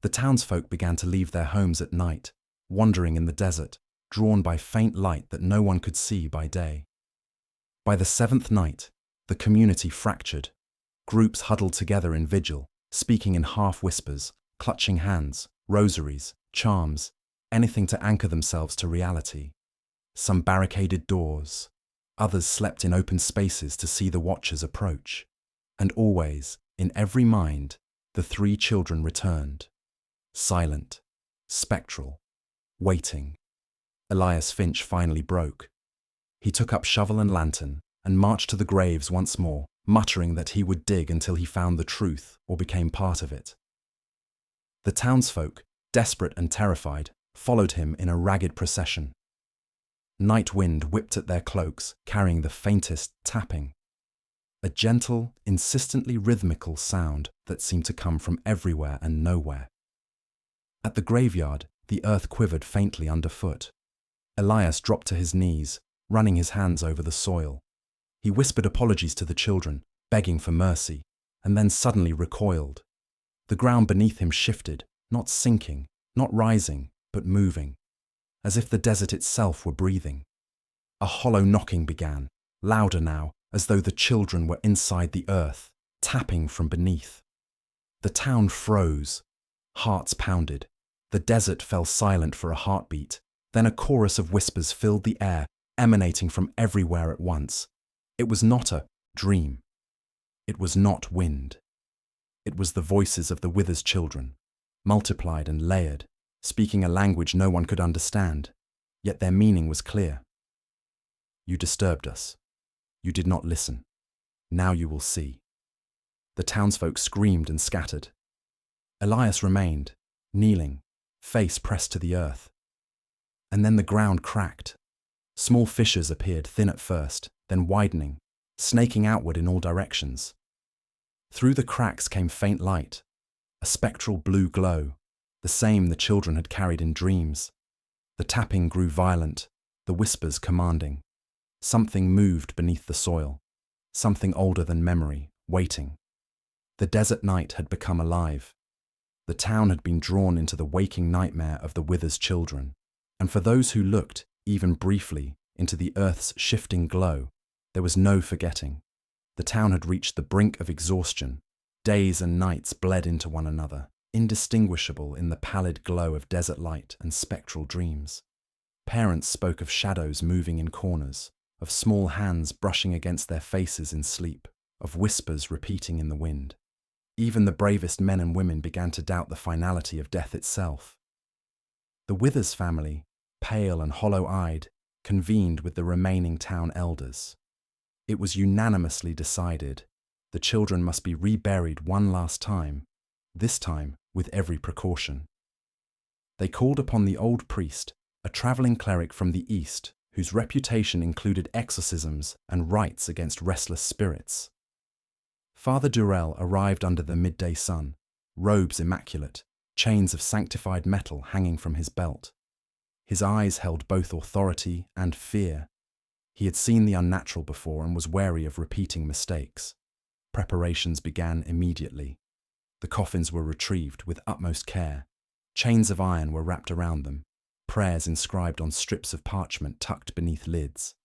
The townsfolk began to leave their homes at night, wandering in the desert, drawn by faint light that no one could see by day. By the 7th night, the community fractured. Groups huddled together in vigil, speaking in half whispers, clutching hands, rosaries, charms, anything to anchor themselves to reality. Some barricaded doors, others slept in open spaces to see the watchers approach. And always, in every mind, the 3 children returned. Silent, spectral, waiting. Elias Finch finally broke. He took up shovel and lantern and marched to the graves once more, muttering that he would dig until he found the truth or became part of it. The townsfolk, desperate and terrified, followed him in a ragged procession. Night wind whipped at their cloaks, carrying the faintest tapping. a gentle, insistently rhythmical sound that seemed to come from everywhere and nowhere. At the graveyard, the earth quivered faintly underfoot. Elias dropped to his knees, running his hands over the soil. He whispered apologies to the children, begging for mercy, and then suddenly recoiled. The ground beneath him shifted, not sinking, not rising, but moving, as if the desert itself were breathing. A hollow knocking began, louder now, as though the children were inside the earth, tapping from beneath. The town froze. Hearts pounded. The desert fell silent for a heartbeat. Then a chorus of whispers filled the air, emanating from everywhere at once. It was not a dream. It was not wind. It was the voices of the Wither's children, multiplied and layered, speaking a language no one could understand, yet their meaning was clear. You disturbed us. You did not listen. Now you will see. The townsfolk screamed and scattered. Elias remained, kneeling, face pressed to the earth. And then the ground cracked. Small fissures appeared, thin at first, then widening, snaking outward in all directions. Through the cracks came faint light, a spectral blue glow, the same the children had carried in dreams. The tapping grew violent, the whispers commanding. Something moved beneath the soil, something older than memory, waiting. The desert night had become alive. The town had been drawn into the waking nightmare of the Wither's children, and for those who looked, even briefly, into the earth's shifting glow, there was no forgetting. The town had reached the brink of exhaustion. Days and nights bled into one another, indistinguishable in the pallid glow of desert light and spectral dreams. Parents spoke of shadows moving in corners, of small hands brushing against their faces in sleep, of whispers repeating in the wind. Even the bravest men and women began to doubt the finality of death itself. The Withers family, pale and hollow-eyed, convened with the remaining town elders. It was unanimously decided the children must be reburied one last time, this time with every precaution. They called upon the old priest, a traveling cleric from the east, whose reputation included exorcisms and rites against restless spirits. Father Durrell arrived under the midday sun, robes immaculate, chains of sanctified metal hanging from his belt. His eyes held both authority and fear. He had seen the unnatural before and was wary of repeating mistakes. Preparations began immediately. The coffins were retrieved with utmost care. Chains of iron were wrapped around them, prayers inscribed on strips of parchment tucked beneath lids.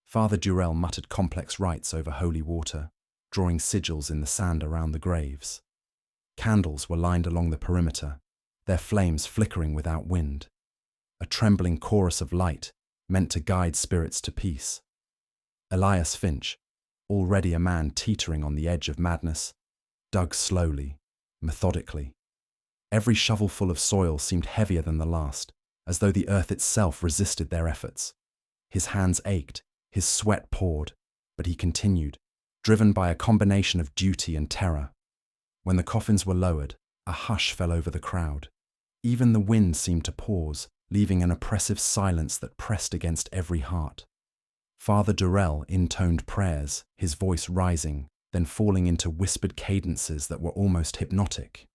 Father Durrell muttered complex rites over holy water, drawing sigils in the sand around the graves. Candles were lined along the perimeter, their flames flickering without wind. A trembling chorus of light meant to guide spirits to peace. Elias Finch, already a man teetering on the edge of madness, dug slowly, methodically. Every shovelful of soil seemed heavier than the last, as though the earth itself resisted their efforts. His hands ached, his sweat poured, but he continued, driven by a combination of duty and terror. When the coffins were lowered, a hush fell over the crowd. Even the wind seemed to pause, leaving an oppressive silence that pressed against every heart. Father Durrell intoned prayers, his voice rising, then falling into whispered cadences that were almost hypnotic.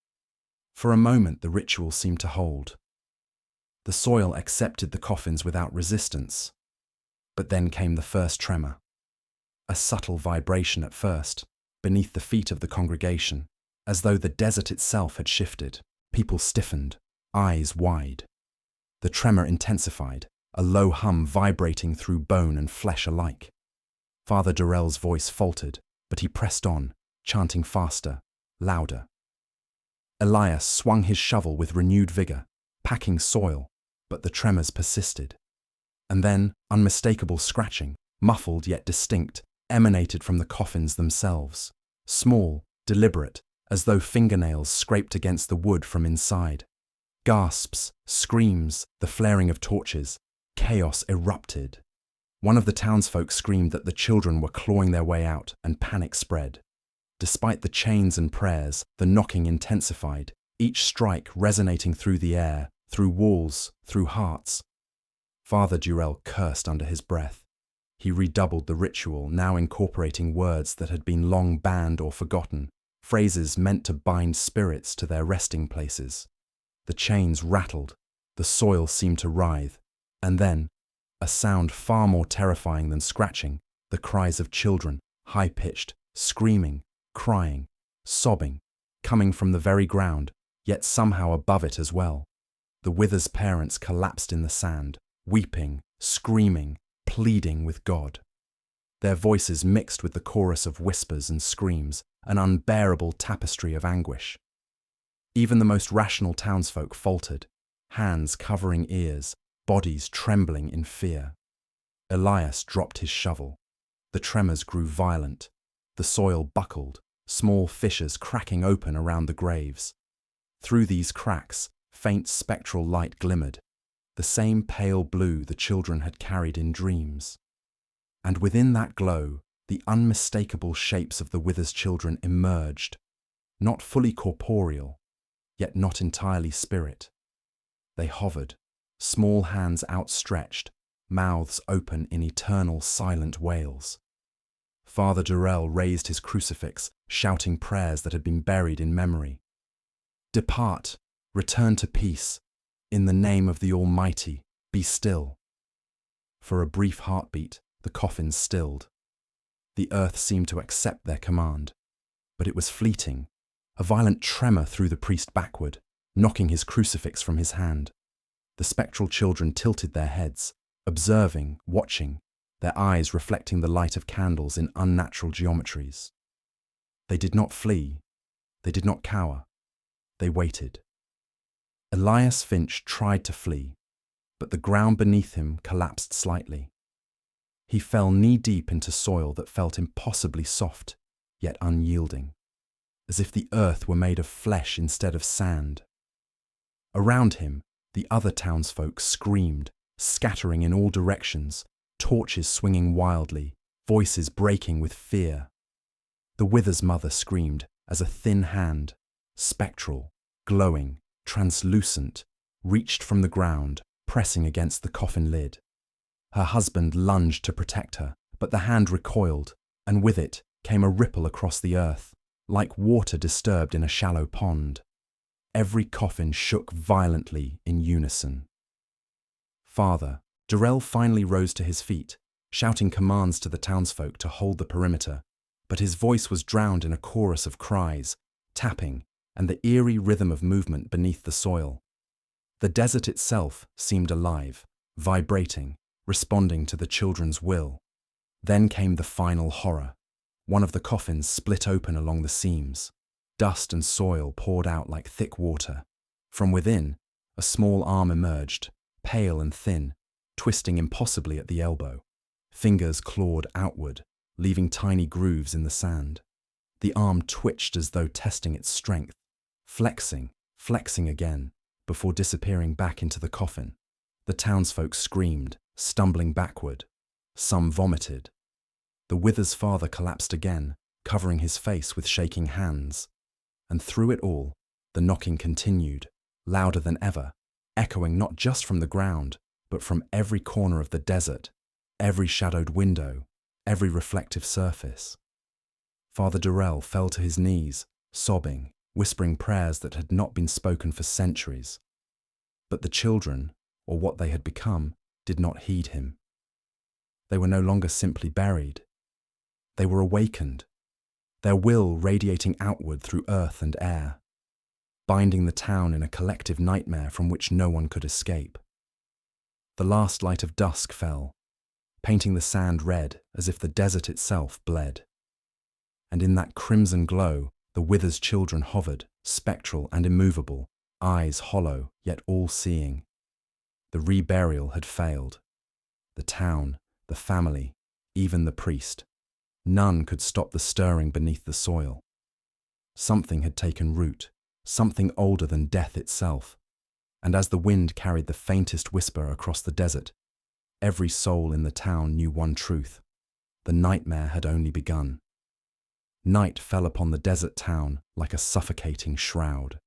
For a moment the ritual seemed to hold. The soil accepted the coffins without resistance. But then came the first tremor. A subtle vibration at first, beneath the feet of the congregation, as though the desert itself had shifted. People stiffened, eyes wide. The tremor intensified, a low hum vibrating through bone and flesh alike. Father Durrell's voice faltered, but he pressed on, chanting faster, louder. Elias swung his shovel with renewed vigor, packing soil, but the tremors persisted. And then, unmistakable scratching, muffled yet distinct, emanated from the coffins themselves, small, deliberate, as though fingernails scraped against the wood from inside. Gasps, screams, the flaring of torches, chaos erupted. One of the townsfolk screamed that the children were clawing their way out, and panic spread. Despite the chains and prayers, the knocking intensified, each strike resonating through the air, through walls, through hearts. Father Durrell cursed under his breath. He redoubled the ritual, now incorporating words that had been long banned or forgotten, phrases meant to bind spirits to their resting places. The chains rattled, the soil seemed to writhe, and then, a sound far more terrifying than scratching, the cries of children, high-pitched, screaming, crying, sobbing, coming from the very ground, yet somehow above it as well. The Wither's parents collapsed in the sand, weeping, screaming, pleading with God. Their voices mixed with the chorus of whispers and screams, an unbearable tapestry of anguish. Even the most rational townsfolk faltered, hands covering ears, bodies trembling in fear. Elias dropped his shovel. The tremors grew violent. The soil buckled, small fissures cracking open around the graves. Through these cracks, faint spectral light glimmered, the same pale blue the children had carried in dreams. And within that glow, the unmistakable shapes of the Wither's children emerged, not fully corporeal, yet not entirely spirit. They hovered, small hands outstretched, mouths open in eternal silent wails. Father Durrell raised his crucifix, shouting prayers that had been buried in memory. "Depart, return to peace. In the name of the Almighty, be still." For a brief heartbeat, the coffins stilled. The earth seemed to accept their command, but it was fleeting. A violent tremor threw the priest backward, knocking his crucifix from his hand. The spectral children tilted their heads, observing, watching, their eyes reflecting the light of candles in unnatural geometries. They did not flee. They did not cower. They waited. Elias Finch tried to flee, but the ground beneath him collapsed slightly. He fell knee-deep into soil that felt impossibly soft, yet unyielding, as if the earth were made of flesh instead of sand. Around him, the other townsfolk screamed, scattering in all directions, torches swinging wildly, voices breaking with fear. The Wither's mother screamed as a thin hand, spectral, glowing, translucent, reached from the ground, pressing against the coffin lid. Her husband lunged to protect her, but the hand recoiled, and with it came a ripple across the earth, like water disturbed in a shallow pond. Every coffin shook violently in unison. Father Durrell finally rose to his feet, shouting commands to the townsfolk to hold the perimeter, but his voice was drowned in a chorus of cries, tapping, and the eerie rhythm of movement beneath the soil. The desert itself seemed alive, vibrating, responding to the children's will. Then came the final horror. One of the coffins split open along the seams. Dust and soil poured out like thick water. From within, a small arm emerged, pale and thin, twisting impossibly at the elbow. Fingers clawed outward, leaving tiny grooves in the sand. The arm twitched as though testing its strength, flexing again, before disappearing back into the coffin. The townsfolk screamed, stumbling backward. Some vomited. The Wither's father collapsed again, covering his face with shaking hands. And through it all, the knocking continued, louder than ever, echoing not just from the ground, but from every corner of the desert, every shadowed window, every reflective surface. Father Durrell fell to his knees, sobbing, whispering prayers that had not been spoken for centuries. But the children, or what they had become, did not heed him. They were no longer simply buried. They were awakened, their will radiating outward through earth and air, binding the town in a collective nightmare from which no one could escape. The last light of dusk fell, painting the sand red as if the desert itself bled. And in that crimson glow, the Wither's children hovered, spectral and immovable, eyes hollow yet all-seeing. The reburial had failed. The town, the family, even the priest. None could stop the stirring beneath the soil. Something had taken root, something older than death itself. And as the wind carried the faintest whisper across the desert, every soul in the town knew one truth. The nightmare had only begun. Night fell upon the desert town like a suffocating shroud.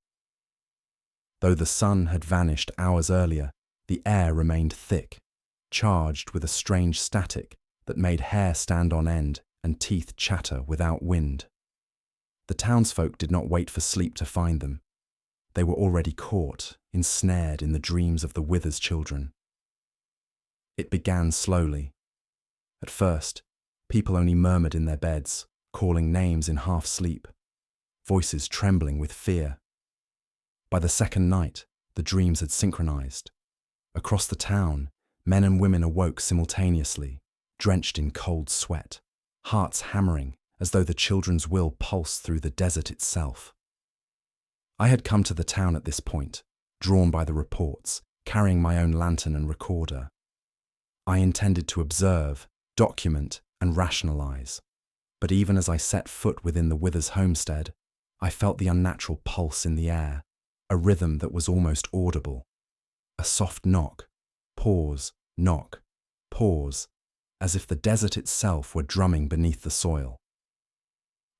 Though the sun had vanished hours earlier, the air remained thick, charged with a strange static that made hair stand on end and teeth chatter without wind. The townsfolk did not wait for sleep to find them. They were already caught, ensnared in the dreams of the Wither's children. It began slowly. At first, people only murmured in their beds, calling names in half-sleep, voices trembling with fear. By the second night, the dreams had synchronized. Across the town, men and women awoke simultaneously, drenched in cold sweat, hearts hammering as though the children's will pulsed through the desert itself. I had come to the town at this point, drawn by the reports, carrying my own lantern and recorder. I intended to observe, document, and rationalize. But even as I set foot within the Wither's homestead, I felt the unnatural pulse in the air, a rhythm that was almost audible. A soft knock, pause, knock, pause, as if the desert itself were drumming beneath the soil.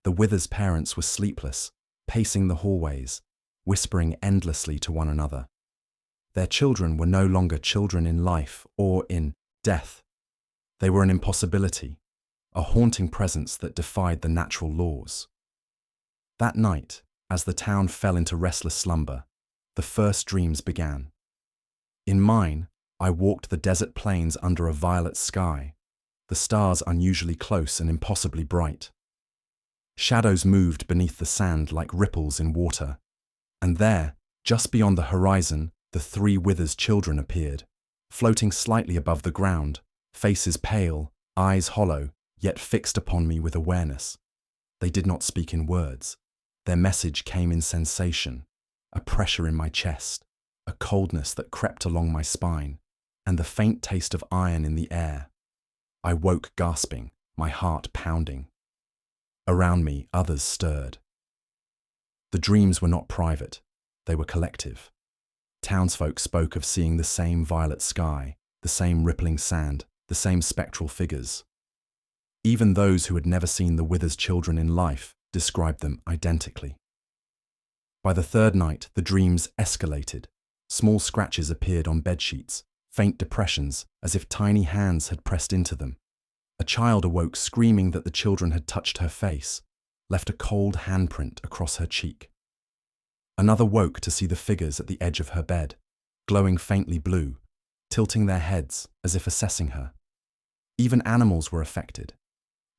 The Wither's parents were sleepless, pacing the hallways, whispering endlessly to one another. Their children were no longer children in life or in death. They were an impossibility, a haunting presence that defied the natural laws. That night, as the town fell into restless slumber, the first dreams began. In mine, I walked the desert plains under a violet sky, the stars unusually close and impossibly bright. Shadows moved beneath the sand like ripples in water, and there, just beyond the horizon, the three Wither's children appeared, floating slightly above the ground, faces pale, eyes hollow, yet fixed upon me with awareness. They did not speak in words. Their message came in sensation, a pressure in my chest, a coldness that crept along my spine, and the faint taste of iron in the air. I woke gasping, my heart pounding. Around me, others stirred. The dreams were not private, they were collective. Townsfolk spoke of seeing the same violet sky, the same rippling sand, the same spectral figures. Even those who had never seen the Wither's children in life described them identically. By the third night, the dreams escalated. Small scratches appeared on bedsheets, faint depressions as if tiny hands had pressed into them. A child awoke screaming that the children had touched her face, left a cold handprint across her cheek. Another woke to see the figures at the edge of her bed, glowing faintly blue, tilting their heads as if assessing her. Even animals were affected.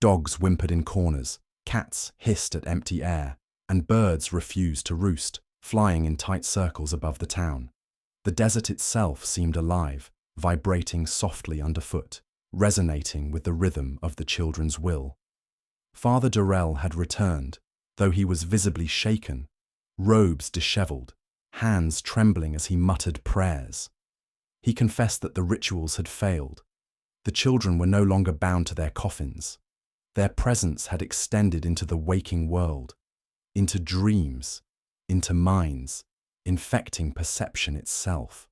Dogs whimpered in corners, cats hissed at empty air, and birds refused to roost, flying in tight circles above the town. The desert itself seemed alive, vibrating softly underfoot, resonating with the rhythm of the children's will. Father Durrell had returned, though he was visibly shaken, robes dishevelled, hands trembling as he muttered prayers. He confessed that the rituals had failed. The children were no longer bound to their coffins. Their presence had extended into the waking world, into dreams, into minds, infecting perception itself.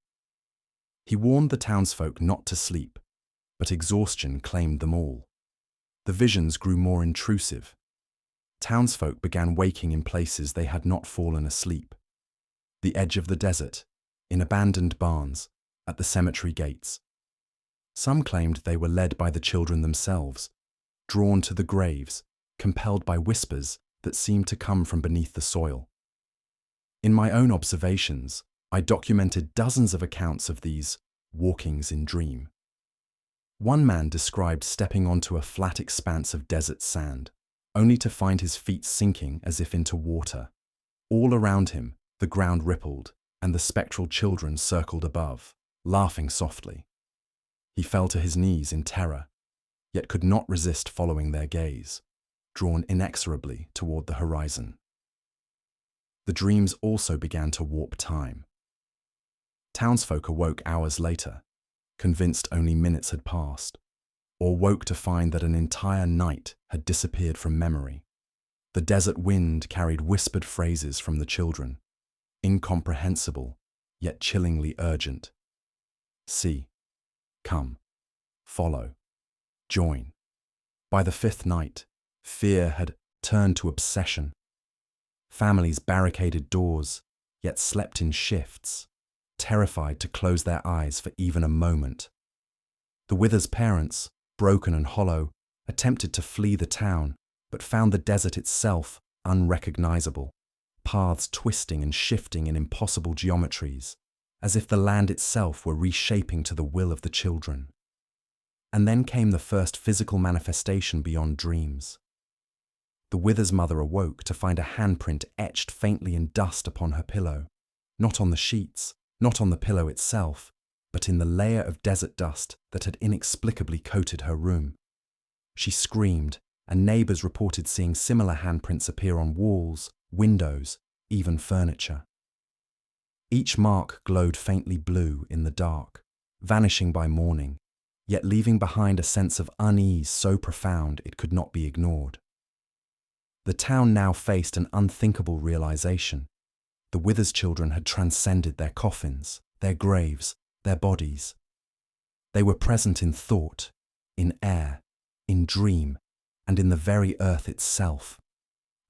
He warned the townsfolk not to sleep, but exhaustion claimed them all. The visions grew more intrusive. Townsfolk began waking in places they had not fallen asleep. The edge of the desert, in abandoned barns, at the cemetery gates. Some claimed they were led by the children themselves, drawn to the graves, compelled by whispers that seemed to come from beneath the soil. In my own observations, I documented dozens of accounts of these walkings in dream. One man described stepping onto a flat expanse of desert sand, only to find his feet sinking as if into water. All around him, the ground rippled, and the spectral children circled above, laughing softly. He fell to his knees in terror, yet could not resist following their gaze, drawn inexorably toward the horizon. The dreams also began to warp time. Townsfolk awoke hours later, convinced only minutes had passed, or woke to find that an entire night had disappeared from memory. The desert wind carried whispered phrases from the children, incomprehensible, yet chillingly urgent. See, come, follow, join. By the fifth night, fear had turned to obsession. Families barricaded doors, yet slept in shifts, terrified to close their eyes for even a moment. The Wither's parents, broken and hollow, attempted to flee the town, but found the desert itself unrecognizable, paths twisting and shifting in impossible geometries, as if the land itself were reshaping to the will of the children. And then came the first physical manifestation beyond dreams. The Wither's mother awoke to find a handprint etched faintly in dust upon her pillow, not on the sheets, not on the pillow itself, but in the layer of desert dust that had inexplicably coated her room. She screamed, and neighbors reported seeing similar handprints appear on walls, windows, even furniture. Each mark glowed faintly blue in the dark, vanishing by morning, yet leaving behind a sense of unease so profound it could not be ignored. The town now faced an unthinkable realization. The Wither's children had transcended their coffins, their graves, their bodies. They were present in thought, in air, in dream, and in the very earth itself.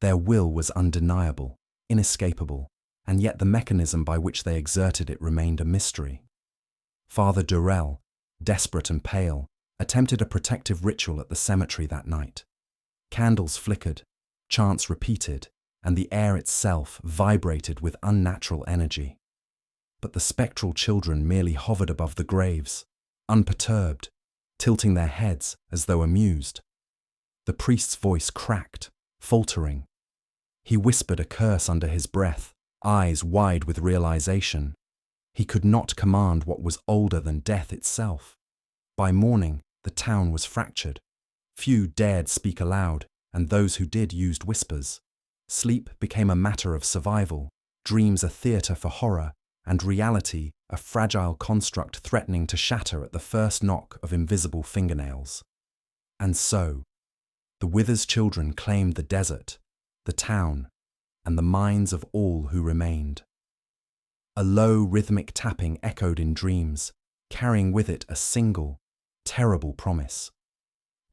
Their will was undeniable, inescapable, and yet the mechanism by which they exerted it remained a mystery. Father Durrell, desperate and pale, attempted a protective ritual at the cemetery that night. Candles flickered, chants repeated, and the air itself vibrated with unnatural energy. But the spectral children merely hovered above the graves, unperturbed, tilting their heads as though amused. The priest's voice cracked, faltering. He whispered a curse under his breath, eyes wide with realization. He could not command what was older than death itself. By morning, the town was fractured. Few dared speak aloud, and those who did used whispers. Sleep became a matter of survival, dreams a theatre for horror, and reality a fragile construct threatening to shatter at the first knock of invisible fingernails. And so, the Wither's children claimed the desert, the town, and the minds of all who remained. A low rhythmic tapping echoed in dreams, carrying with it a single, terrible promise.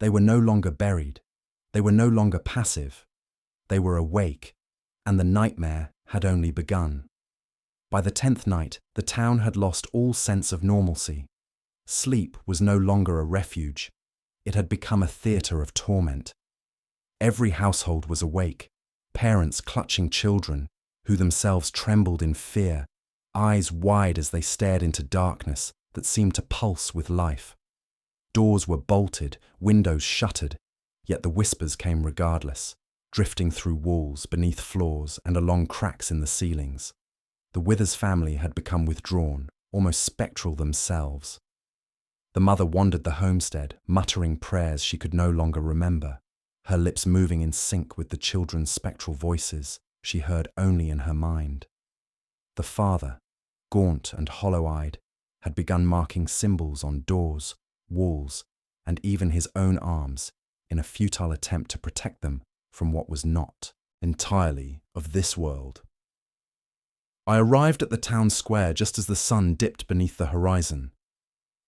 They were no longer buried. They were no longer passive. They were awake, and the nightmare had only begun. By the 10th night, the town had lost all sense of normalcy. Sleep was no longer a refuge. It had become a theatre of torment. Every household was awake, parents clutching children, who themselves trembled in fear, eyes wide as they stared into darkness that seemed to pulse with life. Doors were bolted, windows shuttered, yet the whispers came regardless, drifting through walls, beneath floors, and along cracks in the ceilings. The Wither's family had become withdrawn, almost spectral themselves. The mother wandered the homestead, muttering prayers she could no longer remember, her lips moving in sync with the children's spectral voices she heard only in her mind. The father, gaunt and hollow-eyed, had begun marking symbols on doors, walls, and even his own arms in a futile attempt to protect them from what was not entirely of this world. I arrived at the town square just as the sun dipped beneath the horizon.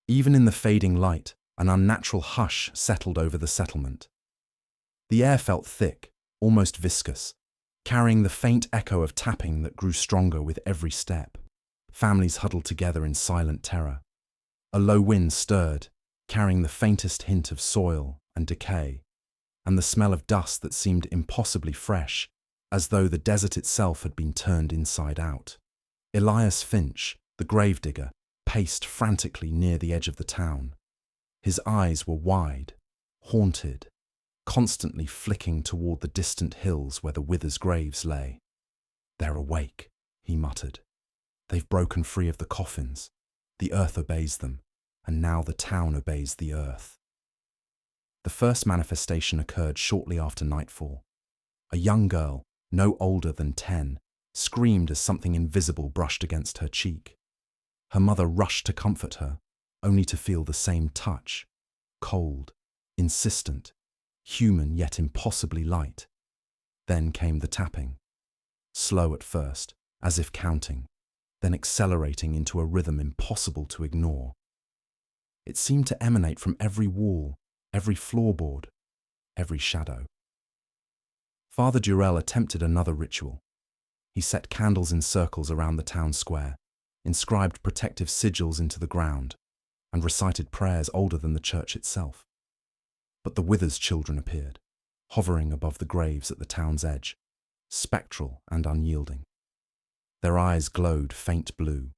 Even in the fading light, an unnatural hush settled over the settlement. The air felt thick, almost viscous, carrying the faint echo of tapping that grew stronger with every step. Families huddled together in silent terror. A low wind stirred, carrying the faintest hint of soil and decay, and the smell of dust that seemed impossibly fresh, as though the desert itself had been turned inside out. Elias Finch, the gravedigger, paced frantically near the edge of the town. His eyes were wide, haunted, constantly flicking toward the distant hills where the Wither's graves lay. "They're awake," he muttered. "They've broken free of the coffins. The earth obeys them, and now the town obeys the earth." The first manifestation occurred shortly after nightfall. A young girl, no older than 10, screamed as something invisible brushed against her cheek. Her mother rushed to comfort her, only to feel the same touch, cold, insistent, human yet impossibly light. Then came the tapping. Slow at first, as if counting, then accelerating into a rhythm impossible to ignore. It seemed to emanate from every wall, every floorboard, every shadow. Father Durrell attempted another ritual. He set candles in circles around the town square, inscribed protective sigils into the ground, and recited prayers older than the church itself. But the Wither's children appeared, hovering above the graves at the town's edge, spectral and unyielding. Their eyes glowed faint blue,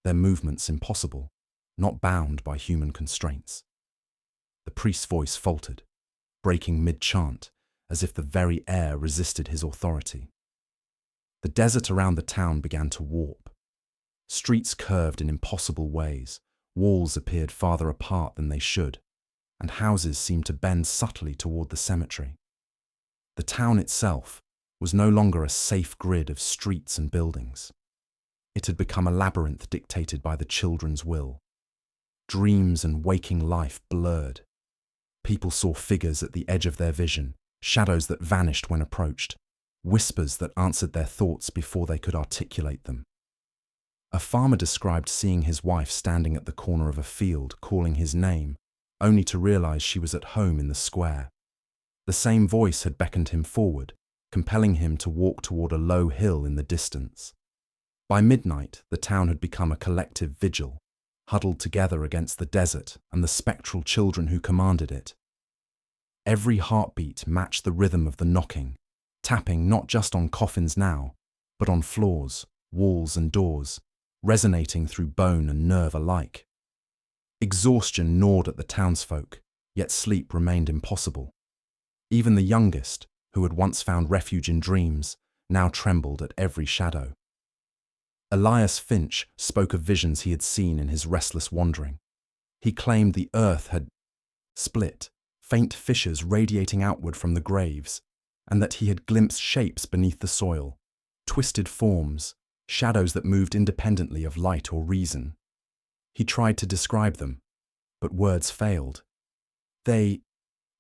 their movements impossible, not bound by human constraints. The priest's voice faltered, breaking mid-chant, as if the very air resisted his authority. The desert around the town began to warp. Streets curved in impossible ways, walls appeared farther apart than they should, and houses seemed to bend subtly toward the cemetery. The town itself was no longer a safe grid of streets and buildings. It had become a labyrinth dictated by the children's will. Dreams and waking life blurred. People saw figures at the edge of their vision, shadows that vanished when approached, whispers that answered their thoughts before they could articulate them. A farmer described seeing his wife standing at the corner of a field, calling his name, only to realize she was at home in the square. The same voice had beckoned him forward, compelling him to walk toward a low hill in the distance. By midnight, the town had become a collective vigil, huddled together against the desert and the spectral children who commanded it. Every heartbeat matched the rhythm of the knocking, tapping not just on coffins now, but on floors, walls and doors, resonating through bone and nerve alike. Exhaustion gnawed at the townsfolk, yet sleep remained impossible. Even the youngest, who had once found refuge in dreams, now trembled at every shadow. Elias Finch spoke of visions he had seen in his restless wandering. He claimed the earth had split, faint fissures radiating outward from the graves, and that he had glimpsed shapes beneath the soil, twisted forms, shadows that moved independently of light or reason. He tried to describe them, but words failed. They're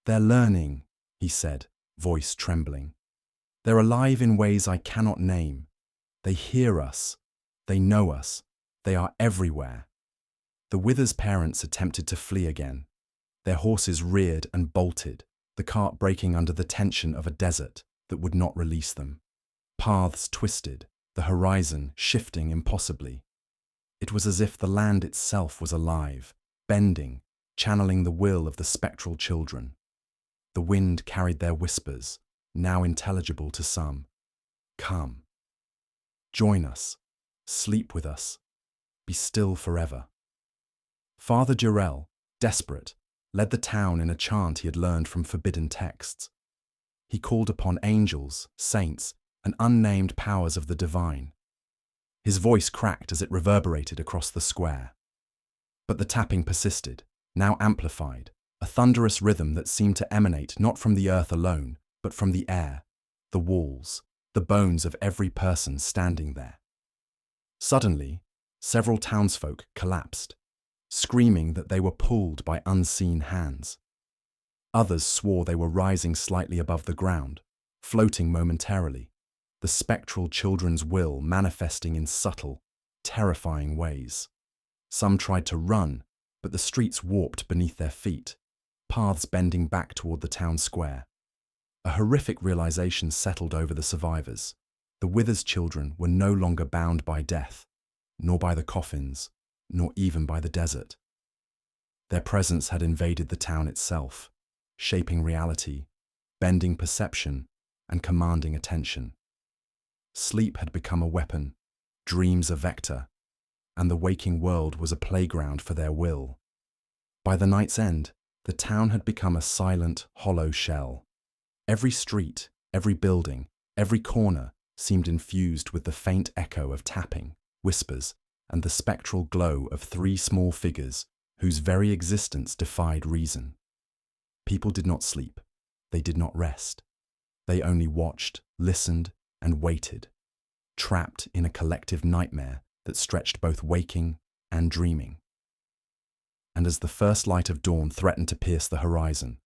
learning, he said, voice trembling. They're alive in ways I cannot name. They hear us. They know us. They are everywhere. The Wither's parents attempted to flee again. Their horses reared and bolted, the cart breaking under the tension of a desert that would not release them. Paths twisted, the horizon shifting impossibly. It was as if the land itself was alive, bending, channeling the will of the spectral children. The wind carried their whispers, now intelligible to some. Come. Join us. Sleep with us. Be still forever. Father Jarrell, desperate, led the town in a chant he had learned from forbidden texts. He called upon angels, saints, and unnamed powers of the divine. His voice cracked as it reverberated across the square. But the tapping persisted, now amplified, a thunderous rhythm that seemed to emanate not from the earth alone, but from the air, the walls, the bones of every person standing there. Suddenly, several townsfolk collapsed, screaming that they were pulled by unseen hands. Others swore they were rising slightly above the ground, floating momentarily, the spectral children's will manifesting in subtle, terrifying ways. Some tried to run, but the streets warped beneath their feet, paths bending back toward the town square. A horrific realization settled over the survivors. The Wither's children were no longer bound by death, nor by the coffins, nor even by the desert. Their presence had invaded the town itself, shaping reality, bending perception, and commanding attention. Sleep had become a weapon, dreams a vector, and the waking world was a playground for their will. By the night's end, the town had become a silent, hollow shell. Every street, every building, every corner seemed infused with the faint echo of tapping, whispers, and the spectral glow of three small figures whose very existence defied reason. People did not sleep. They did not rest. They only watched, listened, and waited, trapped in a collective nightmare that stretched both waking and dreaming. And as the first light of dawn threatened to pierce the horizon,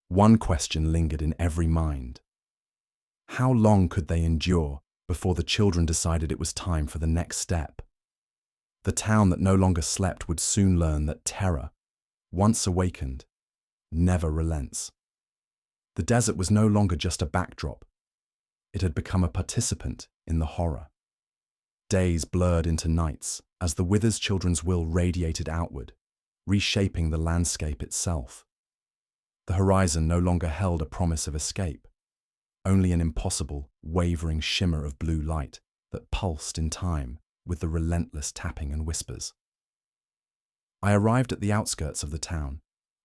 one question lingered in every mind. How long could they endure before the children decided it was time for the next step? The town that no longer slept would soon learn that terror, once awakened, never relents. The desert was no longer just a backdrop. It had become a participant in the horror. Days blurred into nights as the Wither's children's will radiated outward, reshaping the landscape itself. The horizon no longer held a promise of escape, only an impossible, wavering shimmer of blue light that pulsed in time with the relentless tapping and whispers. I arrived at the outskirts of the town,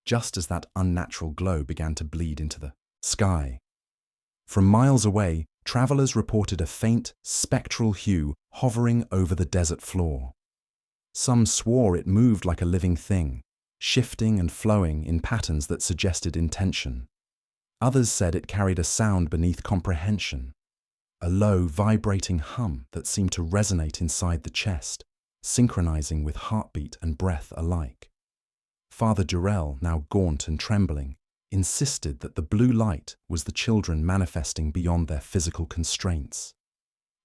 just as that unnatural glow began to bleed into the sky. From miles away, travelers reported a faint, spectral hue hovering over the desert floor. Some swore it moved like a living thing, shifting and flowing in patterns that suggested intention. Others said it carried a sound beneath comprehension, a low, vibrating hum that seemed to resonate inside the chest, synchronizing with heartbeat and breath alike. Father Durrell, now gaunt and trembling, insisted that the blue light was the children manifesting beyond their physical constraints.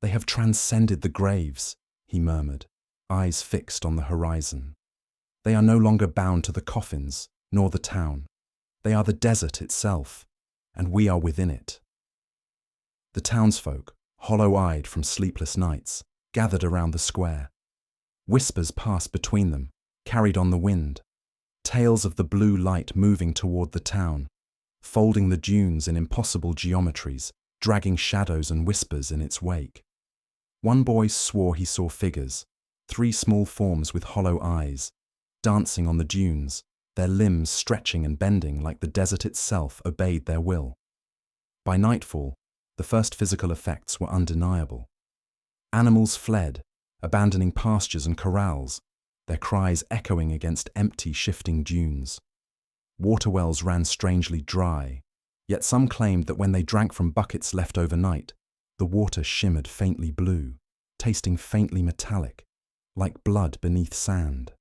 "They have transcended the graves," he murmured, eyes fixed on the horizon. "They are no longer bound to the coffins, nor the town. They are the desert itself, and we are within it." The townsfolk, hollow-eyed from sleepless nights, gathered around the square. Whispers passed between them, carried on the wind. Tales of the blue light moving toward the town, folding the dunes in impossible geometries, dragging shadows and whispers in its wake. One boy swore he saw figures, 3 small forms with hollow eyes, dancing on the dunes, their limbs stretching and bending like the desert itself obeyed their will. By nightfall, the first physical effects were undeniable. Animals fled, abandoning pastures and corrals, their cries echoing against empty, shifting dunes. Water wells ran strangely dry, yet some claimed that when they drank from buckets left overnight, the water shimmered faintly blue, tasting faintly metallic, like blood beneath sand.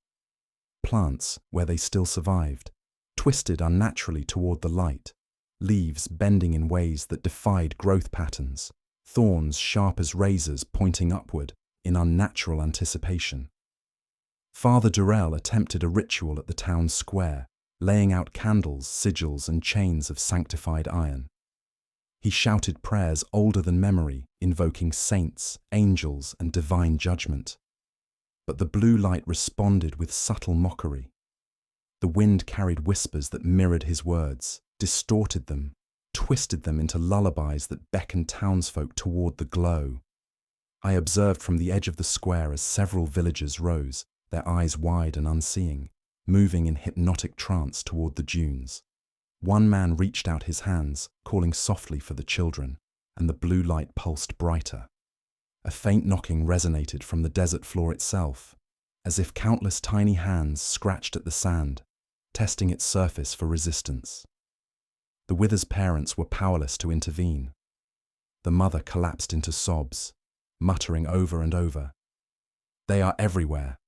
Plants, where they still survived, twisted unnaturally toward the light, leaves bending in ways that defied growth patterns, thorns sharp as razors pointing upward in unnatural anticipation. Father Durrell attempted a ritual at the town square, laying out candles, sigils, and chains of sanctified iron. He shouted prayers older than memory, invoking saints, angels, and divine judgment. But the blue light responded with subtle mockery. The wind carried whispers that mirrored his words, distorted them, twisted them into lullabies that beckoned townsfolk toward the glow. I observed from the edge of the square as several villagers rose, their eyes wide and unseeing, moving in hypnotic trance toward the dunes. One man reached out his hands, calling softly for the children, and the blue light pulsed brighter. A faint knocking resonated from the desert floor itself, as if countless tiny hands scratched at the sand, testing its surface for resistance. The Wither's parents were powerless to intervene. The mother collapsed into sobs, muttering over and over, "They are everywhere.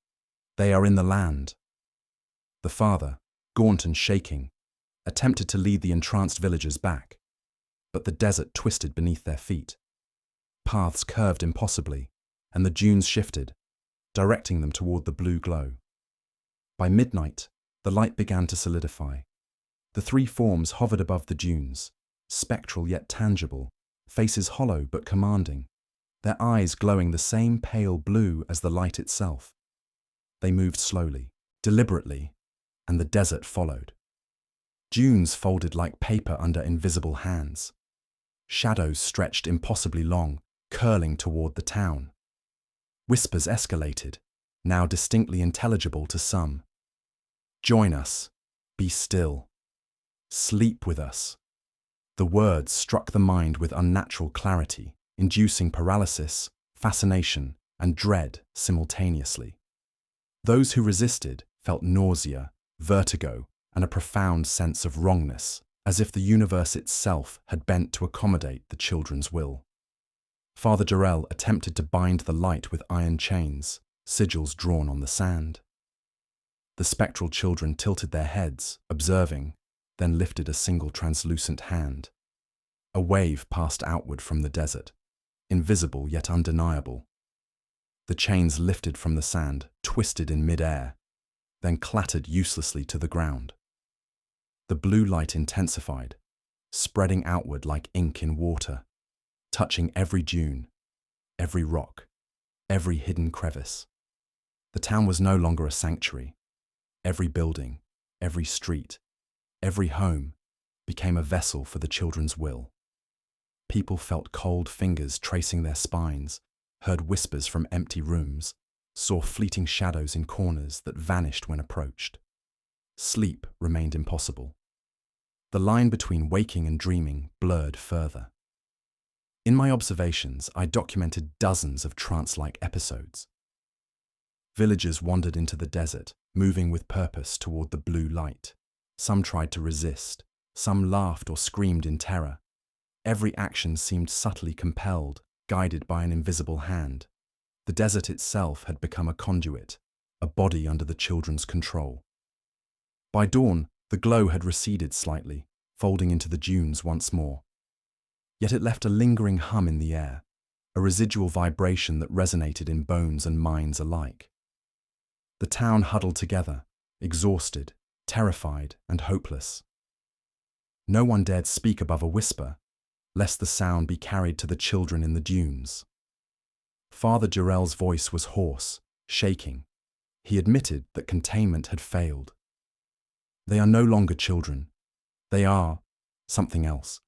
They are in the land." The father, gaunt and shaking, attempted to lead the entranced villagers back, but the desert twisted beneath their feet. Paths curved impossibly, and the dunes shifted, directing them toward the blue glow. By midnight, the light began to solidify. The 3 forms hovered above the dunes, spectral yet tangible, faces hollow but commanding, their eyes glowing the same pale blue as the light itself. They moved slowly, deliberately, and the desert followed. Dunes folded like paper under invisible hands. Shadows stretched impossibly long, curling toward the town. Whispers escalated, now distinctly intelligible to some. "Join us. Be still. Sleep with us." The words struck the mind with unnatural clarity, inducing paralysis, fascination, and dread simultaneously. Those who resisted felt nausea, vertigo, and a profound sense of wrongness, as if the universe itself had bent to accommodate the children's will. Father Durrell attempted to bind the light with iron chains, sigils drawn on the sand. The spectral children tilted their heads, observing, then lifted a single translucent hand. A wave passed outward from the desert, invisible yet undeniable. The chains lifted from the sand, twisted in mid-air, then clattered uselessly to the ground. The blue light intensified, spreading outward like ink in water, touching every dune, every rock, every hidden crevice. The town was no longer a sanctuary. Every building, every street, every home became a vessel for the children's will. People felt cold fingers tracing their spines, heard whispers from empty rooms, saw fleeting shadows in corners that vanished when approached. Sleep remained impossible. The line between waking and dreaming blurred further. In my observations, I documented dozens of trance-like episodes. Villagers wandered into the desert, moving with purpose toward the blue light. Some tried to resist, some laughed or screamed in terror. Every action seemed subtly compelled, guided by an invisible hand. The desert itself had become a conduit, a body under the children's control. By dawn, the glow had receded slightly, folding into the dunes once more. Yet it left a lingering hum in the air, a residual vibration that resonated in bones and minds alike. The town huddled together, exhausted, terrified, and hopeless. No one dared speak above a whisper, lest the sound be carried to the children in the dunes. Father Jarrell's voice was hoarse, shaking. He admitted that containment had failed. They are no longer children. They are something else.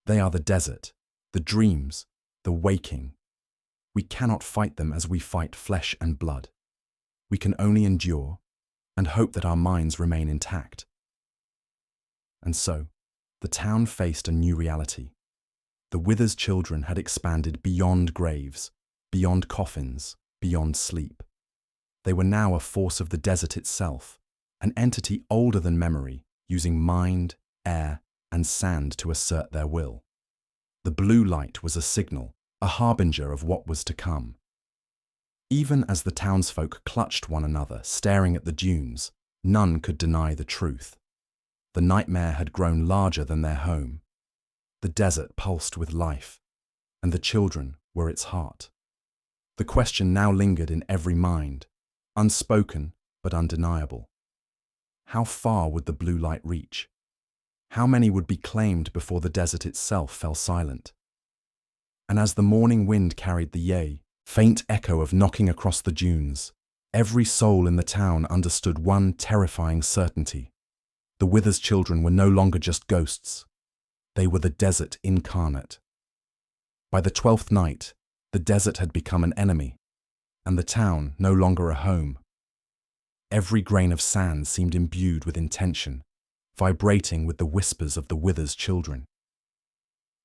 They are the desert, the dreams, the waking. We cannot fight them as we fight flesh and blood. We can only endure and hope that our minds remain intact. And so, the town faced a new reality. The Wither's children had expanded beyond graves, beyond coffins, beyond sleep. They were now a force of the desert itself, an entity older than memory, using mind, air, and sand to assert their will. The blue light was a signal, a harbinger of what was to come. Even as the townsfolk clutched one another, staring at the dunes, none could deny the truth. The nightmare had grown larger than their home. The desert pulsed with life, and the children were its heart. The question now lingered in every mind, unspoken but undeniable. How far would the blue light reach? How many would be claimed before the desert itself fell silent? And as the morning wind carried the faint echo of knocking across the dunes, every soul in the town understood one terrifying certainty. The Wither's children were no longer just ghosts. They were the desert incarnate. By the 12th night, the desert had become an enemy, and the town no longer a home. Every grain of sand seemed imbued with intention, vibrating with the whispers of the Wither's children.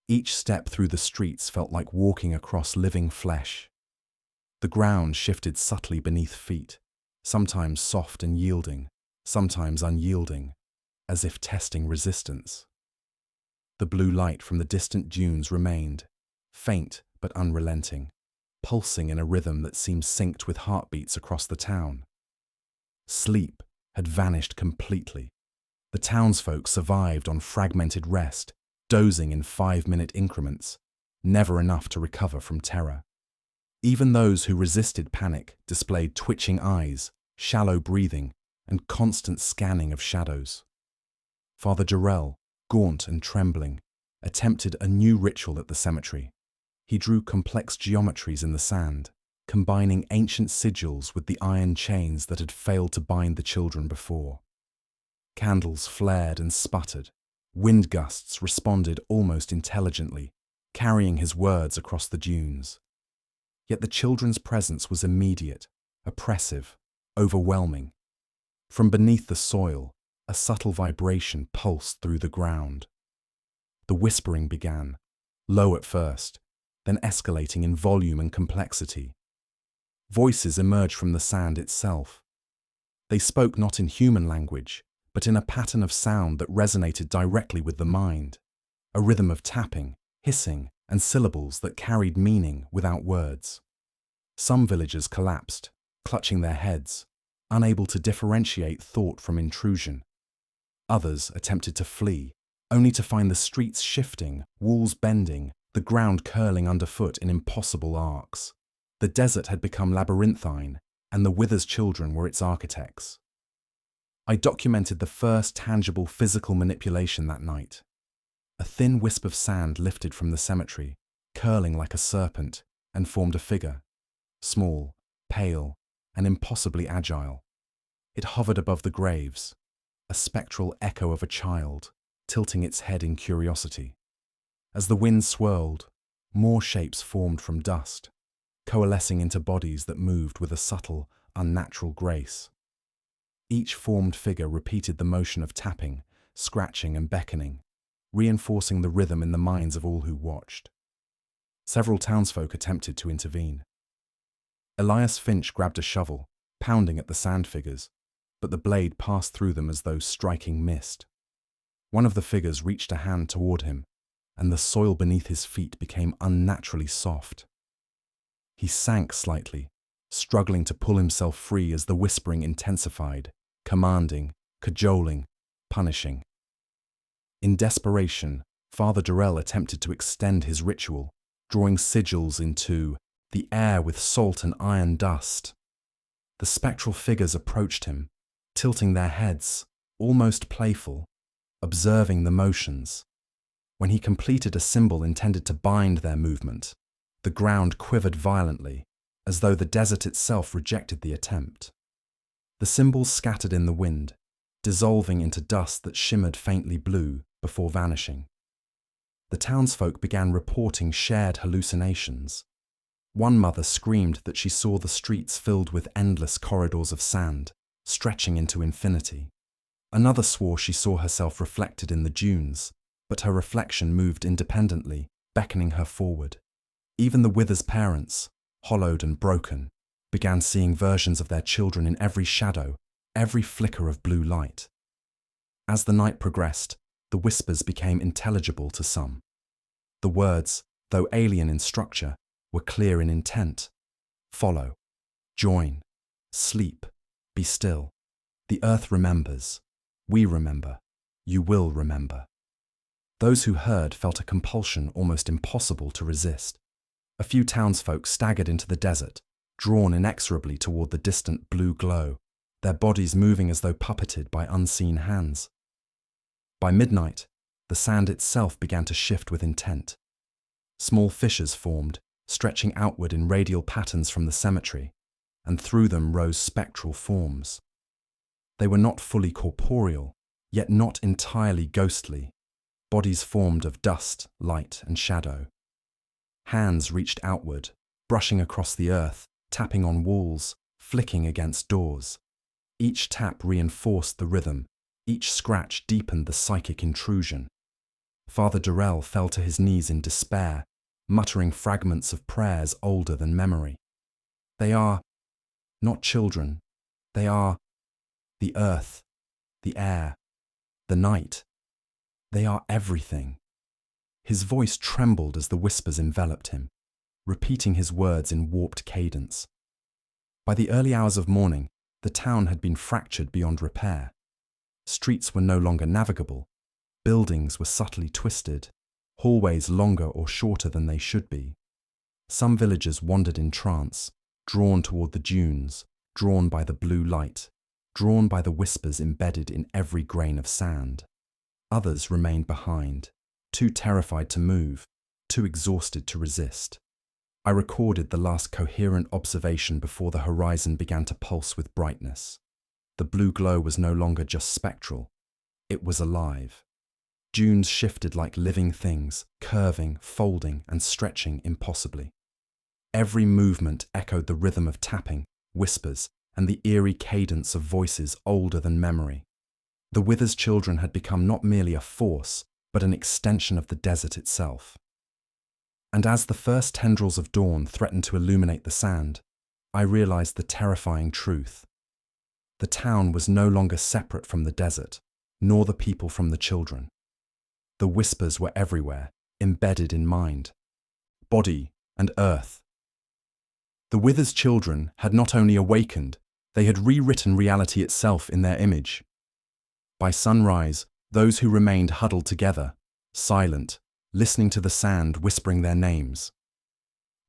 Each step through the streets felt like walking across living flesh. The ground shifted subtly beneath feet, sometimes soft and yielding, sometimes unyielding, as if testing resistance. The blue light from the distant dunes remained, faint but unrelenting, pulsing in a rhythm that seemed synced with heartbeats across the town. Sleep had vanished completely. The townsfolk survived on fragmented rest, dozing in 5-minute increments, never enough to recover from terror. Even those who resisted panic displayed twitching eyes, shallow breathing, and constant scanning of shadows. Father Jarrell, gaunt and trembling, attempted a new ritual at the cemetery. He drew complex geometries in the sand, combining ancient sigils with the iron chains that had failed to bind the children before. Candles flared and sputtered. Wind gusts responded almost intelligently, carrying his words across the dunes. Yet the children's presence was immediate, oppressive, overwhelming. From beneath the soil, a subtle vibration pulsed through the ground. The whispering began, low at first, then escalating in volume and complexity. Voices emerged from the sand itself. They spoke not in human language, but in a pattern of sound that resonated directly with the mind, a rhythm of tapping, hissing, and syllables that carried meaning without words. Some villagers collapsed, clutching their heads, unable to differentiate thought from intrusion. Others attempted to flee, only to find the streets shifting, walls bending, the ground curling underfoot in impossible arcs. The desert had become labyrinthine, and the Wither's children were its architects. I documented the first tangible physical manipulation that night. A thin wisp of sand lifted from the cemetery, curling like a serpent, and formed a figure, small, pale, and impossibly agile. It hovered above the graves, a spectral echo of a child, tilting its head in curiosity. As the wind swirled, more shapes formed from dust, coalescing into bodies that moved with a subtle, unnatural grace. Each formed figure repeated the motion of tapping, scratching and beckoning, reinforcing the rhythm in the minds of all who watched. Several townsfolk attempted to intervene. Elias Finch grabbed a shovel, pounding at the sand figures, but the blade passed through them as though striking mist. One of the figures reached a hand toward him, and the soil beneath his feet became unnaturally soft. He sank slightly, struggling to pull himself free as the whispering intensified, commanding, cajoling, punishing. In desperation, Father Durrell attempted to extend his ritual, drawing sigils into the air with salt and iron dust. The spectral figures approached him, tilting their heads, almost playful, observing the motions. When he completed a symbol intended to bind their movement, the ground quivered violently, as though the desert itself rejected the attempt. The symbols scattered in the wind, dissolving into dust that shimmered faintly blue before vanishing. The townsfolk began reporting shared hallucinations. One mother screamed that she saw the streets filled with endless corridors of sand, stretching into infinity. Another swore she saw herself reflected in the dunes, but her reflection moved independently, beckoning her forward. Even the Wither's parents, hollowed and broken, began seeing versions of their children in every shadow, every flicker of blue light. As the night progressed, the whispers became intelligible to some. The words, though alien in structure, were clear in intent. Follow, join, sleep, be still. The earth remembers. We remember. You will remember. Those who heard felt a compulsion almost impossible to resist. A few townsfolk staggered into the desert, drawn inexorably toward the distant blue glow, their bodies moving as though puppeted by unseen hands. By midnight, the sand itself began to shift with intent. Small fissures formed, stretching outward in radial patterns from the cemetery, and through them rose spectral forms. They were not fully corporeal, yet not entirely ghostly, bodies formed of dust, light, and shadow. Hands reached outward, brushing across the earth, tapping on walls, flicking against doors. Each tap reinforced the rhythm, each scratch deepened the psychic intrusion. Father Durrell fell to his knees in despair, muttering fragments of prayers older than memory. They are not children, they are the earth, the air, the night. They are everything. His voice trembled as the whispers enveloped him, repeating his words in warped cadence. By the early hours of morning, the town had been fractured beyond repair. Streets were no longer navigable, buildings were subtly twisted, hallways longer or shorter than they should be. Some villagers wandered in trance, drawn toward the dunes, drawn by the blue light, drawn by the whispers embedded in every grain of sand. Others remained behind, too terrified to move, too exhausted to resist. I recorded the last coherent observation before the horizon began to pulse with brightness. The blue glow was no longer just spectral, it was alive. Dunes shifted like living things, curving, folding, and stretching impossibly. Every movement echoed the rhythm of tapping, whispers, and the eerie cadence of voices older than memory. The Wither's children had become not merely a force, but an extension of the desert itself. And as the first tendrils of dawn threatened to illuminate the sand, I realized the terrifying truth. The town was no longer separate from the desert, nor the people from the children. The whispers were everywhere, embedded in mind, body, and earth. The Wither's children had not only awakened, they had rewritten reality itself in their image. By sunrise, those who remained huddled together, silent, listening to the sand whispering their names.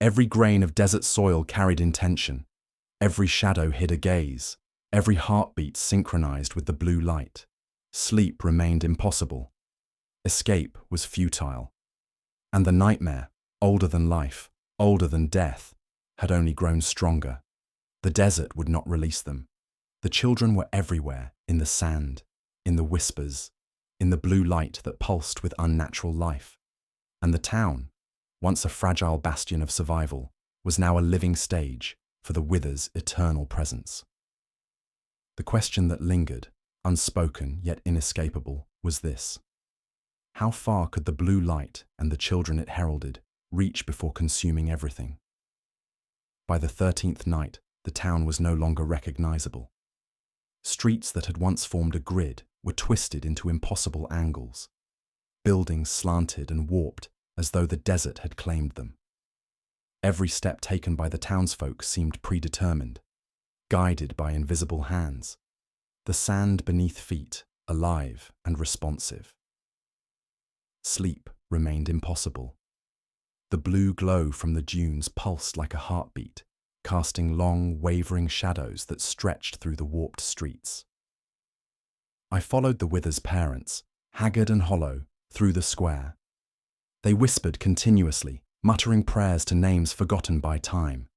Every grain of desert soil carried intention, every shadow hid a gaze, every heartbeat synchronized with the blue light. Sleep remained impossible. Escape was futile. And the nightmare, older than life, older than death, had only grown stronger. The desert would not release them. The children were everywhere, in the sand, in the whispers, in the blue light that pulsed with unnatural life. And the town, once a fragile bastion of survival, was now a living stage for the Wither's eternal presence. The question that lingered, unspoken yet inescapable, was this: how far could the blue light and the children it heralded reach before consuming everything? By the 13th night, the town was no longer recognizable. Streets that had once formed a grid were twisted into impossible angles. Buildings slanted and warped as though the desert had claimed them. Every step taken by the townsfolk seemed predetermined, guided by invisible hands, the sand beneath feet alive and responsive. Sleep remained impossible. The blue glow from the dunes pulsed like a heartbeat, casting long, wavering shadows that stretched through the warped streets. I followed the Wither's parents, haggard and hollow, through the square. They whispered continuously, muttering prayers to names forgotten by time.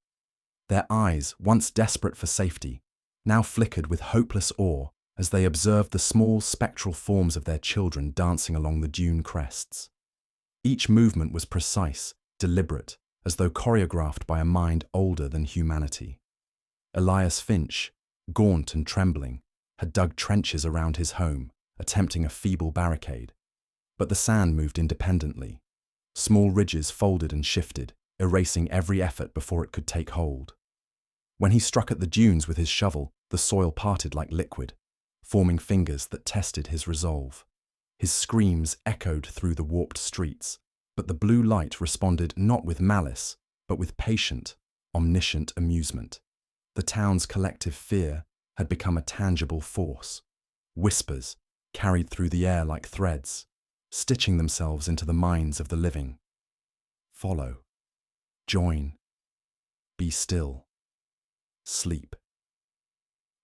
Their eyes, once desperate for safety, now flickered with hopeless awe as they observed the small spectral forms of their children dancing along the dune crests. Each movement was precise, deliberate, as though choreographed by a mind older than humanity. Elias Finch, gaunt and trembling, had dug trenches around his home, attempting a feeble barricade. But the sand moved independently. Small ridges folded and shifted, erasing every effort before it could take hold. When he struck at the dunes with his shovel, the soil parted like liquid, forming fingers that tested his resolve. His screams echoed through the warped streets, but the blue light responded not with malice, but with patient, omniscient amusement. The town's collective fear had become a tangible force. Whispers carried through the air like threads, stitching themselves into the minds of the living. Follow. Join. Be still. Sleep.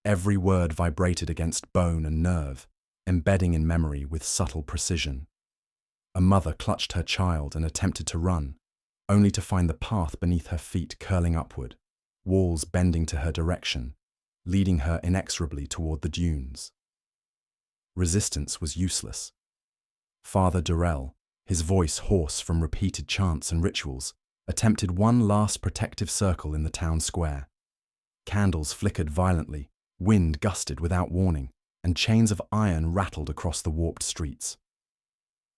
Every word vibrated against bone and nerve, embedding in memory with subtle precision. A mother clutched her child and attempted to run, only to find the path beneath her feet curling upward, walls bending to her direction, leading her inexorably toward the dunes. Resistance was useless. Father Durrell, his voice hoarse from repeated chants and rituals, attempted one last protective circle in the town square. Candles flickered violently, wind gusted without warning, and chains of iron rattled across the warped streets.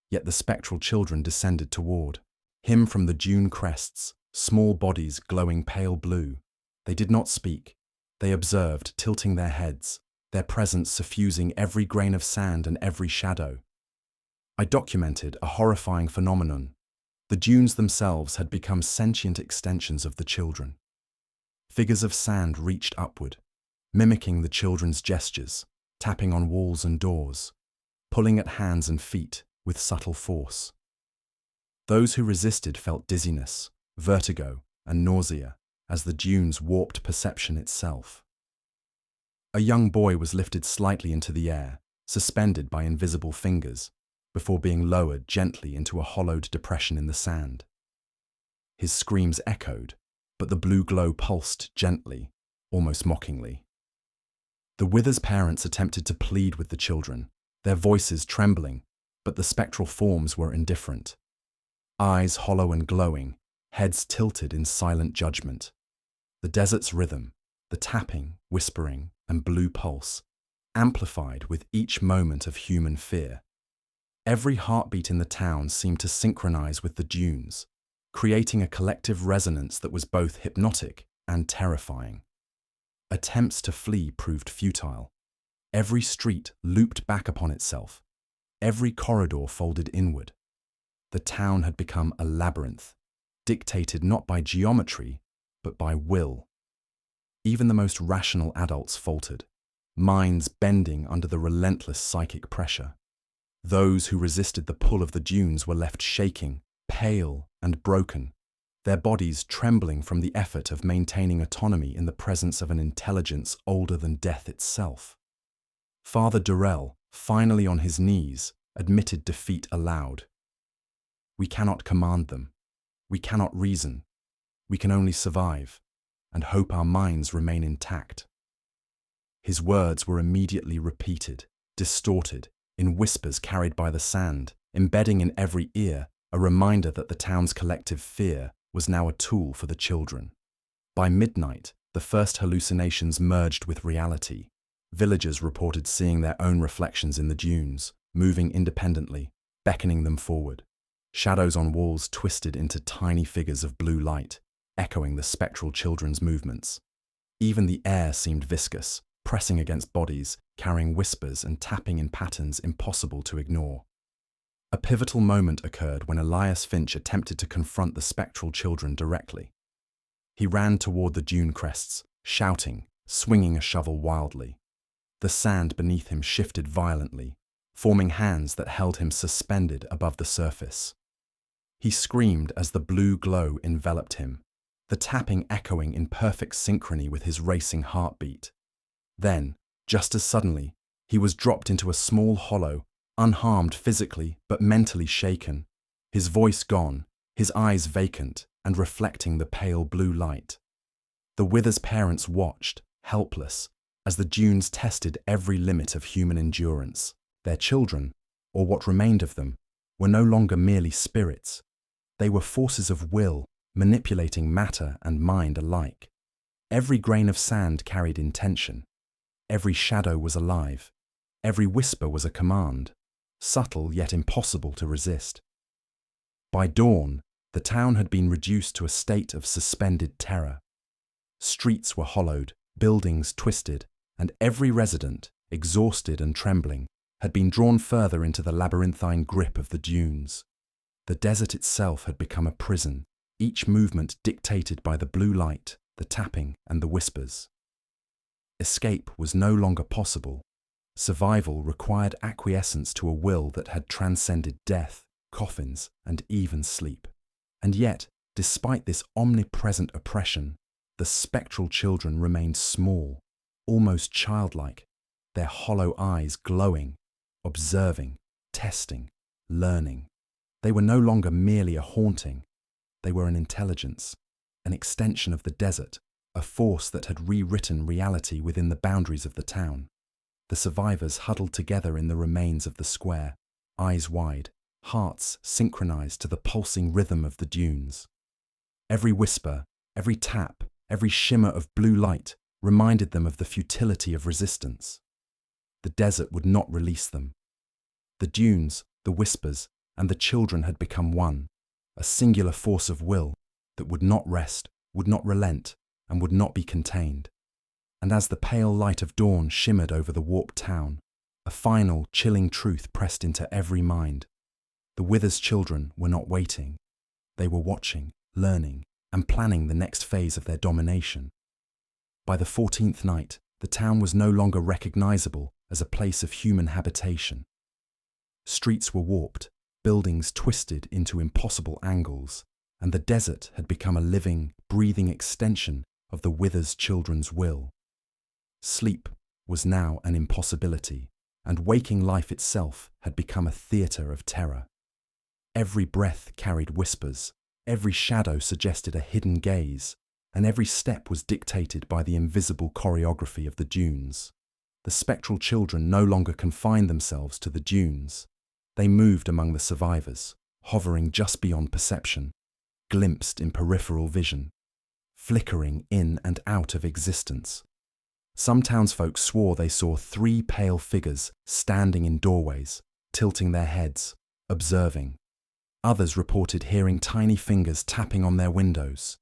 Yet the spectral children descended toward him from the dune crests, small bodies glowing pale blue. They did not speak. They observed, tilting their heads, their presence suffusing every grain of sand and every shadow. I documented a horrifying phenomenon. The dunes themselves had become sentient extensions of the children. Figures of sand reached upward, mimicking the children's gestures, tapping on walls and doors, pulling at hands and feet with subtle force. Those who resisted felt dizziness, vertigo, and nausea as the dunes warped perception itself. A young boy was lifted slightly into the air, suspended by invisible fingers, before being lowered gently into a hollowed depression in the sand. His screams echoed, but the blue glow pulsed gently, almost mockingly. The Wither's parents attempted to plead with the children, their voices trembling, but the spectral forms were indifferent. Eyes hollow and glowing, heads tilted in silent judgment. The desert's rhythm, the tapping, whispering, and blue pulse, amplified with each moment of human fear. Every heartbeat in the town seemed to synchronize with the dunes, creating a collective resonance that was both hypnotic and terrifying. Attempts to flee proved futile. Every street looped back upon itself. Every corridor folded inward. The town had become a labyrinth, dictated not by geometry, but by will. Even the most rational adults faltered, minds bending under the relentless psychic pressure. Those who resisted the pull of the dunes were left shaking, pale and broken, their bodies trembling from the effort of maintaining autonomy in the presence of an intelligence older than death itself. Father Durrell, finally on his knees, admitted defeat aloud. We cannot command them. We cannot reason. We can only survive, and hope our minds remain intact. His words were immediately repeated, distorted, in whispers carried by the sand, embedding in every ear a reminder that the town's collective fear was now a tool for the children. By midnight, the first hallucinations merged with reality. Villagers reported seeing their own reflections in the dunes, moving independently, beckoning them forward. Shadows on walls twisted into tiny figures of blue light, echoing the spectral children's movements. Even the air seemed viscous, pressing against bodies, carrying whispers and tapping in patterns impossible to ignore. A pivotal moment occurred when Elias Finch attempted to confront the spectral children directly. He ran toward the dune crests, shouting, swinging a shovel wildly. The sand beneath him shifted violently, forming hands that held him suspended above the surface. He screamed as the blue glow enveloped him, the tapping echoing in perfect synchrony with his racing heartbeat. Then, just as suddenly, he was dropped into a small hollow, unharmed physically but mentally shaken, his voice gone, his eyes vacant and reflecting the pale blue light. The Wither's parents watched, helpless, as the dunes tested every limit of human endurance. Their children, or what remained of them, were no longer merely spirits. They were forces of will, manipulating matter and mind alike. Every grain of sand carried intention. Every shadow was alive. Every whisper was a command, subtle yet impossible to resist. By dawn, the town had been reduced to a state of suspended terror. Streets were hollowed, buildings twisted, and every resident, exhausted and trembling, had been drawn further into the labyrinthine grip of the dunes. The desert itself had become a prison, each movement dictated by the blue light, the tapping, and the whispers. Escape was no longer possible. Survival required acquiescence to a will that had transcended death, coffins, and even sleep. And yet, despite this omnipresent oppression, the spectral children remained small, almost childlike, their hollow eyes glowing, observing, testing, learning. They were no longer merely a haunting. They were an intelligence, an extension of the desert, a force that had rewritten reality within the boundaries of the town. The survivors huddled together in the remains of the square, eyes wide, hearts synchronized to the pulsing rhythm of the dunes. Every whisper, every tap, every shimmer of blue light reminded them of the futility of resistance. The desert would not release them. The dunes, the whispers, and the children had become one, a singular force of will that would not rest, would not relent, and would not be contained. And as the pale light of dawn shimmered over the warped town, a final, chilling truth pressed into every mind. The Wither's children were not waiting. They were watching, learning, and planning the next phase of their domination. By the 14th night, the town was no longer recognizable as a place of human habitation. Streets were warped, buildings twisted into impossible angles, and the desert had become a living, breathing extension of the Wither's children's will. Sleep was now an impossibility, and waking life itself had become a theatre of terror. Every breath carried whispers, every shadow suggested a hidden gaze, and every step was dictated by the invisible choreography of the dunes. The spectral children no longer confined themselves to the dunes. They moved among the survivors, hovering just beyond perception, glimpsed in peripheral vision, flickering in and out of existence. Some townsfolk swore they saw 3 pale figures standing in doorways, tilting their heads, observing. Others reported hearing tiny fingers tapping on their windows,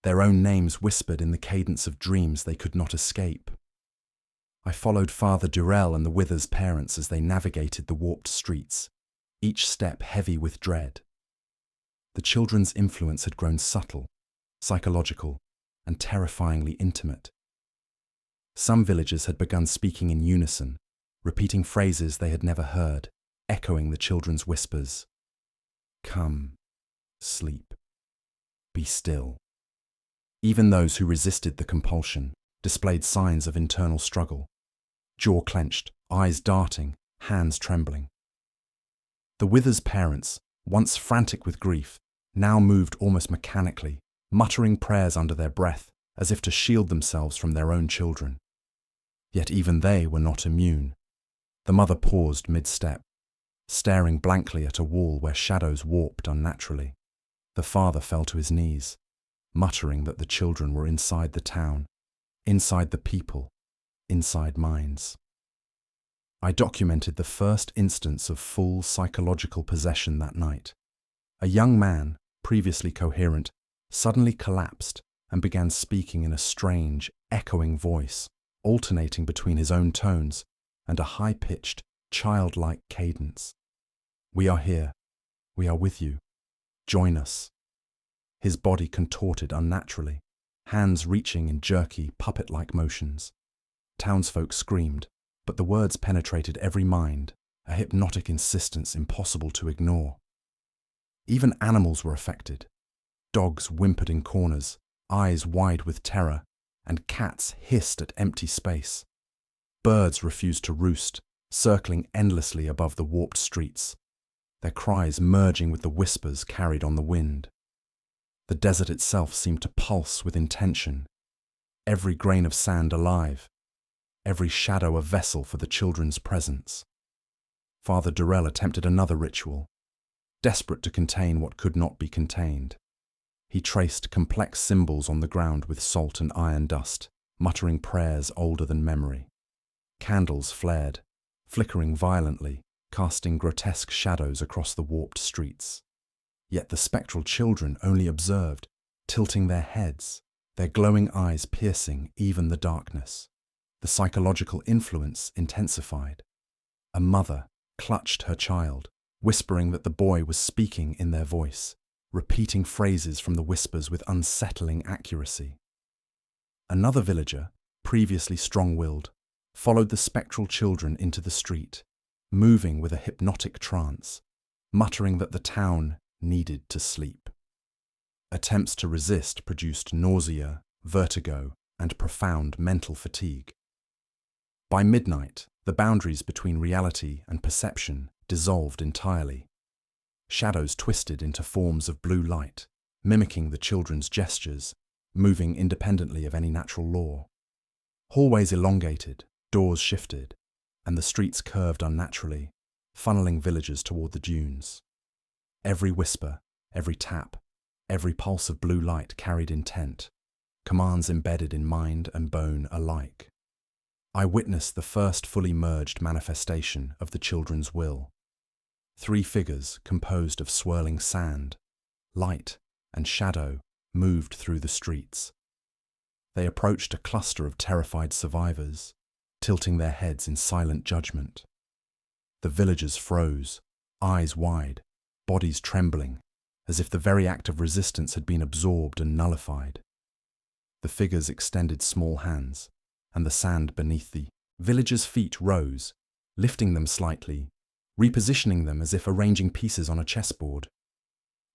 their own names whispered in the cadence of dreams they could not escape. I followed Father Durrell and the Wither's parents as they navigated the warped streets, each step heavy with dread. The children's influence had grown subtle, psychological, and terrifyingly intimate. Some villagers had begun speaking in unison, repeating phrases they had never heard, echoing the children's whispers. Come, sleep, be still. Even those who resisted the compulsion displayed signs of internal struggle, jaw clenched, eyes darting, hands trembling. The Wither's parents, once frantic with grief, now moved almost mechanically, muttering prayers under their breath as if to shield themselves from their own children. Yet even they were not immune. The mother paused mid-step, staring blankly at a wall where shadows warped unnaturally. The father fell to his knees, muttering that the children were inside the town, inside the people, inside minds. I documented the first instance of full psychological possession that night. A young man, previously coherent, suddenly collapsed and began speaking in a strange, echoing voice, alternating between his own tones and a high-pitched, childlike cadence. "We are here. We are with you. Join us." His body contorted unnaturally, hands reaching in jerky, puppet-like motions. Townsfolk screamed, but the words penetrated every mind, a hypnotic insistence impossible to ignore. Even animals were affected. Dogs whimpered in corners, eyes wide with terror, and cats hissed at empty space. Birds refused to roost, circling endlessly above the warped streets, their cries merging with the whispers carried on the wind. The desert itself seemed to pulse with intention, every grain of sand alive, every shadow a vessel for the children's presence. Father Durrell attempted another ritual, desperate to contain what could not be contained. He traced complex symbols on the ground with salt and iron dust, muttering prayers older than memory. Candles flared, flickering violently, casting grotesque shadows across the warped streets. Yet the spectral children only observed, tilting their heads, their glowing eyes piercing even the darkness. The psychological influence intensified. A mother clutched her child, whispering that the boy was speaking in their voice, repeating phrases from the whispers with unsettling accuracy. Another villager, previously strong-willed, followed the spectral children into the street, moving with a hypnotic trance, muttering that the town needed to sleep. Attempts to resist produced nausea, vertigo, and profound mental fatigue. By midnight, the boundaries between reality and perception dissolved entirely. Shadows twisted into forms of blue light, mimicking the children's gestures, moving independently of any natural law. Hallways elongated, doors shifted, and the streets curved unnaturally, funneling villagers toward the dunes. Every whisper, every tap, every pulse of blue light carried intent, commands embedded in mind and bone alike. I witnessed the first fully merged manifestation of the children's will. 3 figures composed of swirling sand, light, and shadow moved through the streets. They approached a cluster of terrified survivors, tilting their heads in silent judgment. The villagers froze, eyes wide, bodies trembling, as if the very act of resistance had been absorbed and nullified. The figures extended small hands, and the sand beneath the villagers' feet rose, lifting them slightly, repositioning them as if arranging pieces on a chessboard.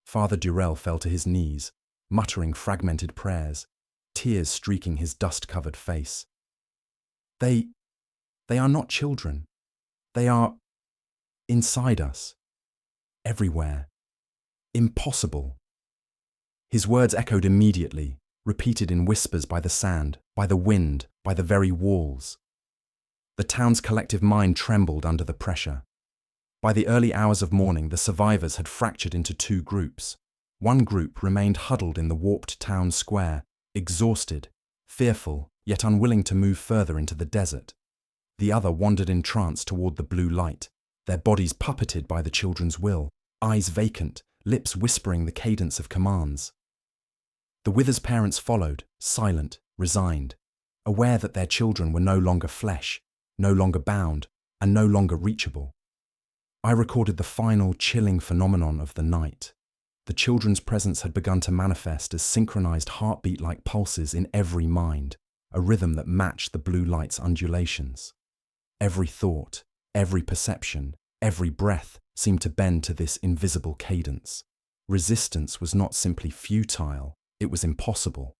Father Durrell fell to his knees, muttering fragmented prayers, tears streaking his dust-covered face. They are not children. They are inside us. Everywhere. Impossible. His words echoed immediately, repeated in whispers by the sand, by the wind, by the very walls. The town's collective mind trembled under the pressure. By the early hours of morning, the survivors had fractured into 2 groups. One group remained huddled in the warped town square, exhausted, fearful, yet unwilling to move further into the desert. The other wandered in trance toward the blue light, their bodies puppeted by the children's will, eyes vacant, lips whispering the cadence of commands. The Wither's parents followed, silent, resigned, aware that their children were no longer flesh, no longer bound, and no longer reachable. I recorded the final chilling phenomenon of the night. The children's presence had begun to manifest as synchronized heartbeat-like pulses in every mind, a rhythm that matched the blue light's undulations. Every thought, every perception, every breath seemed to bend to this invisible cadence. Resistance was not simply futile, it was impossible.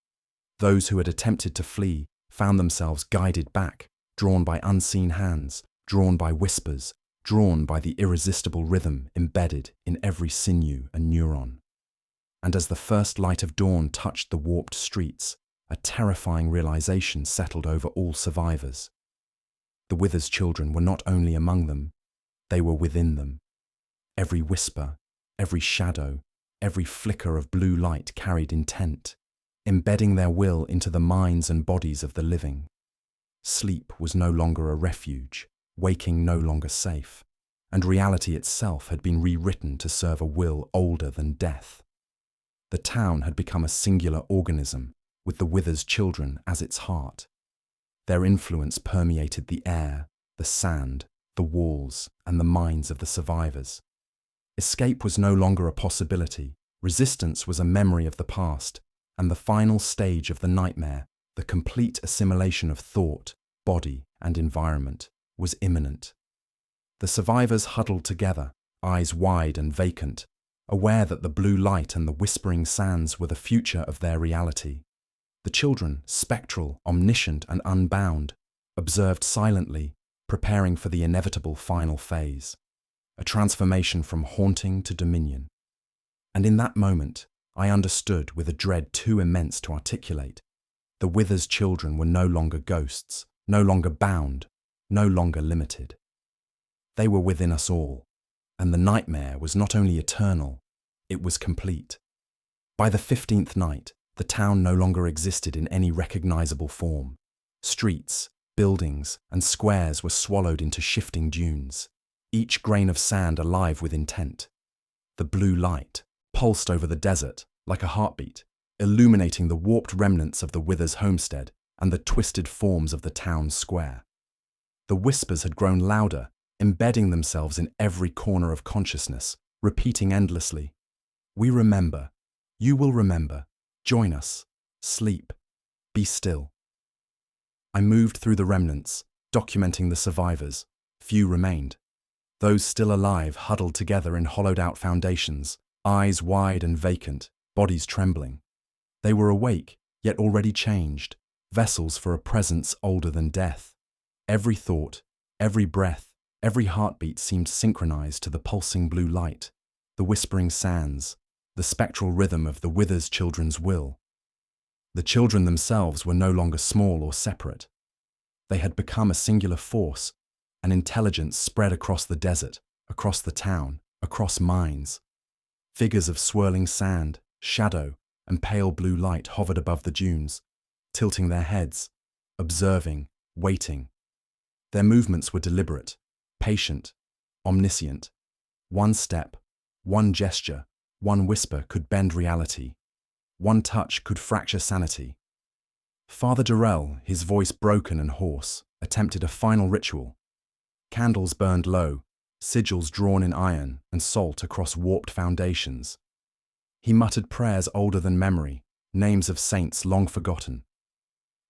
Those who had attempted to flee found themselves guided back, drawn by unseen hands, drawn by whispers, drawn by the irresistible rhythm embedded in every sinew and neuron. And as the first light of dawn touched the warped streets, a terrifying realization settled over all survivors. The Wither's children were not only among them, they were within them. Every whisper, every shadow, every flicker of blue light carried intent, embedding their will into the minds and bodies of the living. Sleep was no longer a refuge, waking no longer safe, and reality itself had been rewritten to serve a will older than death. The town had become a singular organism, with the Wither's children as its heart. Their influence permeated the air, the sand, the walls, and the minds of the survivors. Escape was no longer a possibility, resistance was a memory of the past, and the final stage of the nightmare, the complete assimilation of thought, body, and environment, was imminent. The survivors huddled together, eyes wide and vacant, aware that the blue light and the whispering sands were the future of their reality. The children, spectral, omniscient, and unbound, observed silently, preparing for the inevitable final phase, a transformation from haunting to dominion. And in that moment, I understood with a dread too immense to articulate. The Wither's children were no longer ghosts, no longer bound, no longer limited. They were within us all, and the nightmare was not only eternal, it was complete. By the 15th night, the town no longer existed in any recognizable form. Streets, buildings, and squares were swallowed into shifting dunes, each grain of sand alive with intent. The blue light pulsed over the desert like a heartbeat, illuminating the warped remnants of the Wither's homestead and the twisted forms of the town's square. The whispers had grown louder, embedding themselves in every corner of consciousness, repeating endlessly, "We remember. You will remember. Join us. Sleep. Be still." I moved through the remnants, documenting the survivors. Few remained. Those still alive huddled together in hollowed-out foundations, eyes wide and vacant, bodies trembling. They were awake, yet already changed, vessels for a presence older than death. Every thought, every breath, every heartbeat seemed synchronized to the pulsing blue light, the whispering sands, the spectral rhythm of the Wither's children's will. The children themselves were no longer small or separate. They had become a singular force, an intelligence spread across the desert, across the town, across minds. Figures of swirling sand, shadow, and pale blue light hovered above the dunes, tilting their heads, observing, waiting. Their movements were deliberate, patient, omniscient. One step, one gesture, one whisper could bend reality. One touch could fracture sanity. Father Durrell, his voice broken and hoarse, attempted a final ritual. Candles burned low, sigils drawn in iron and salt across warped foundations. He muttered prayers older than memory, names of saints long forgotten.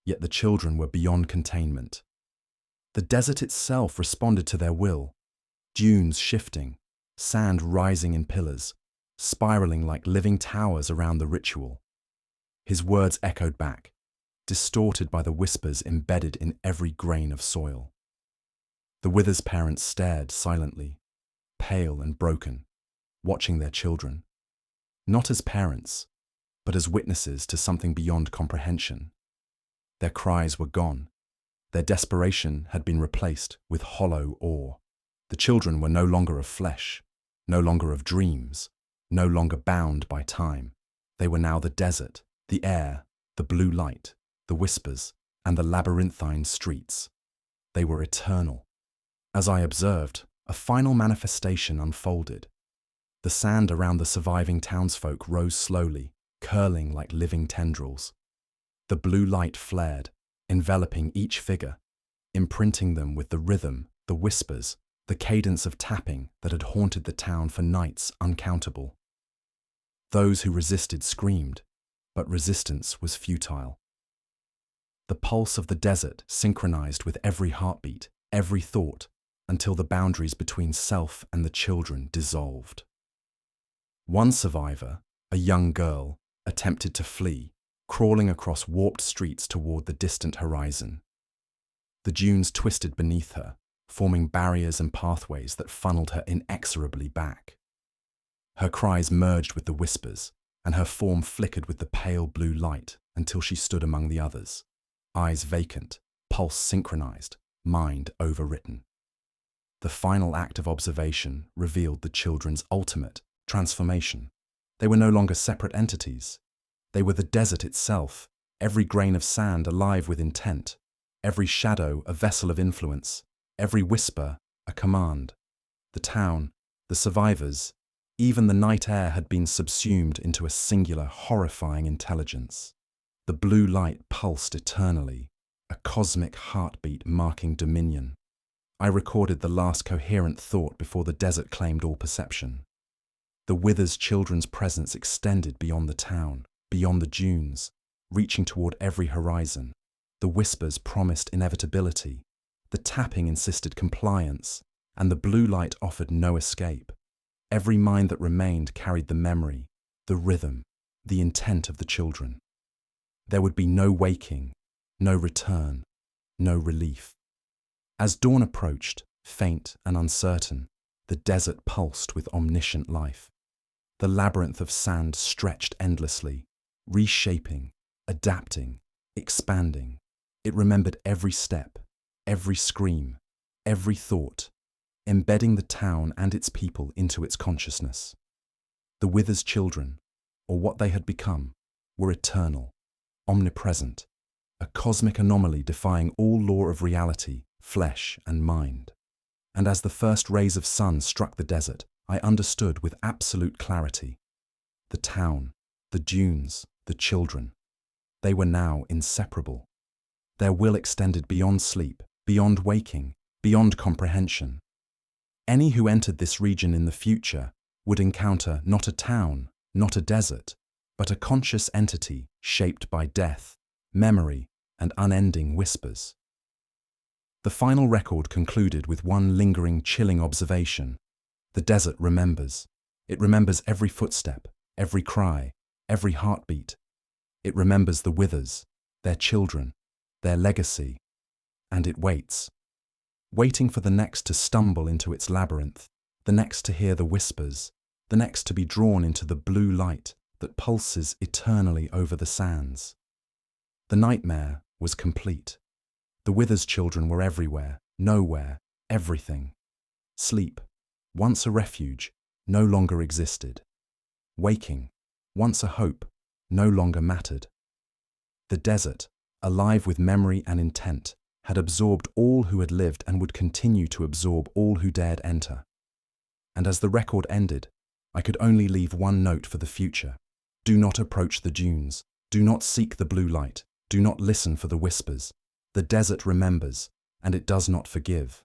Yet the children were beyond containment. The desert itself responded to their will, dunes shifting, sand rising in pillars, spiraling like living towers around the ritual. His words echoed back, distorted by the whispers embedded in every grain of soil. The Wither's parents stared silently, pale and broken, watching their children, not as parents, but as witnesses to something beyond comprehension. Their cries were gone. Their desperation had been replaced with hollow awe. The children were no longer of flesh, no longer of dreams, no longer bound by time. They were now the desert, the air, the blue light, the whispers, and the labyrinthine streets. They were eternal. As I observed, a final manifestation unfolded. The sand around the surviving townsfolk rose slowly, curling like living tendrils. The blue light flared, enveloping each figure, imprinting them with the rhythm, the whispers, the cadence of tapping that had haunted the town for nights uncountable. Those who resisted screamed, but resistance was futile. The pulse of the desert synchronized with every heartbeat, every thought, until the boundaries between self and the children dissolved. One survivor, a young girl, attempted to flee, crawling across warped streets toward the distant horizon. The dunes twisted beneath her, forming barriers and pathways that funneled her inexorably back. Her cries merged with the whispers, and her form flickered with the pale blue light until she stood among the others, eyes vacant, pulse synchronized, mind overwritten. The final act of observation revealed the children's ultimate transformation. They were no longer separate entities. They were the desert itself, every grain of sand alive with intent, every shadow a vessel of influence, every whisper a command. The town, the survivors, even the night air had been subsumed into a singular, horrifying intelligence. The blue light pulsed eternally, a cosmic heartbeat marking dominion. I recorded the last coherent thought before the desert claimed all perception. The Wither's children's presence extended beyond the town, beyond the dunes, reaching toward every horizon. The whispers promised inevitability, the tapping insisted compliance, and the blue light offered no escape. Every mind that remained carried the memory, the rhythm, the intent of the children. There would be no waking, no return, no relief. As dawn approached, faint and uncertain, the desert pulsed with omniscient life. The labyrinth of sand stretched endlessly, reshaping, adapting, expanding. It remembered every step, every scream, every thought, embedding the town and its people into its consciousness. The Wither's children, or what they had become, were eternal, omnipresent, a cosmic anomaly defying all law of reality, flesh and mind. And as the first rays of sun struck the desert, I understood with absolute clarity. The town, the dunes, the children, they were now inseparable. Their will extended beyond sleep, beyond waking, beyond comprehension. Any who entered this region in the future would encounter not a town, not a desert, but a conscious entity shaped by death, memory, and unending whispers. The final record concluded with one lingering, chilling observation. The desert remembers. It remembers every footstep, every cry, every heartbeat. It remembers the Withers, their children, their legacy, and it waits. Waiting for the next to stumble into its labyrinth, the next to hear the whispers, the next to be drawn into the blue light that pulses eternally over the sands. The nightmare was complete. The Wither's children were everywhere, nowhere, everything. Sleep, once a refuge, no longer existed. Waking, once a hope, no longer mattered. The desert, alive with memory and intent, had absorbed all who had lived and would continue to absorb all who dared enter. And as the record ended, I could only leave one note for the future. Do not approach the dunes. Do not seek the blue light. Do not listen for the whispers. The desert remembers, and it does not forgive.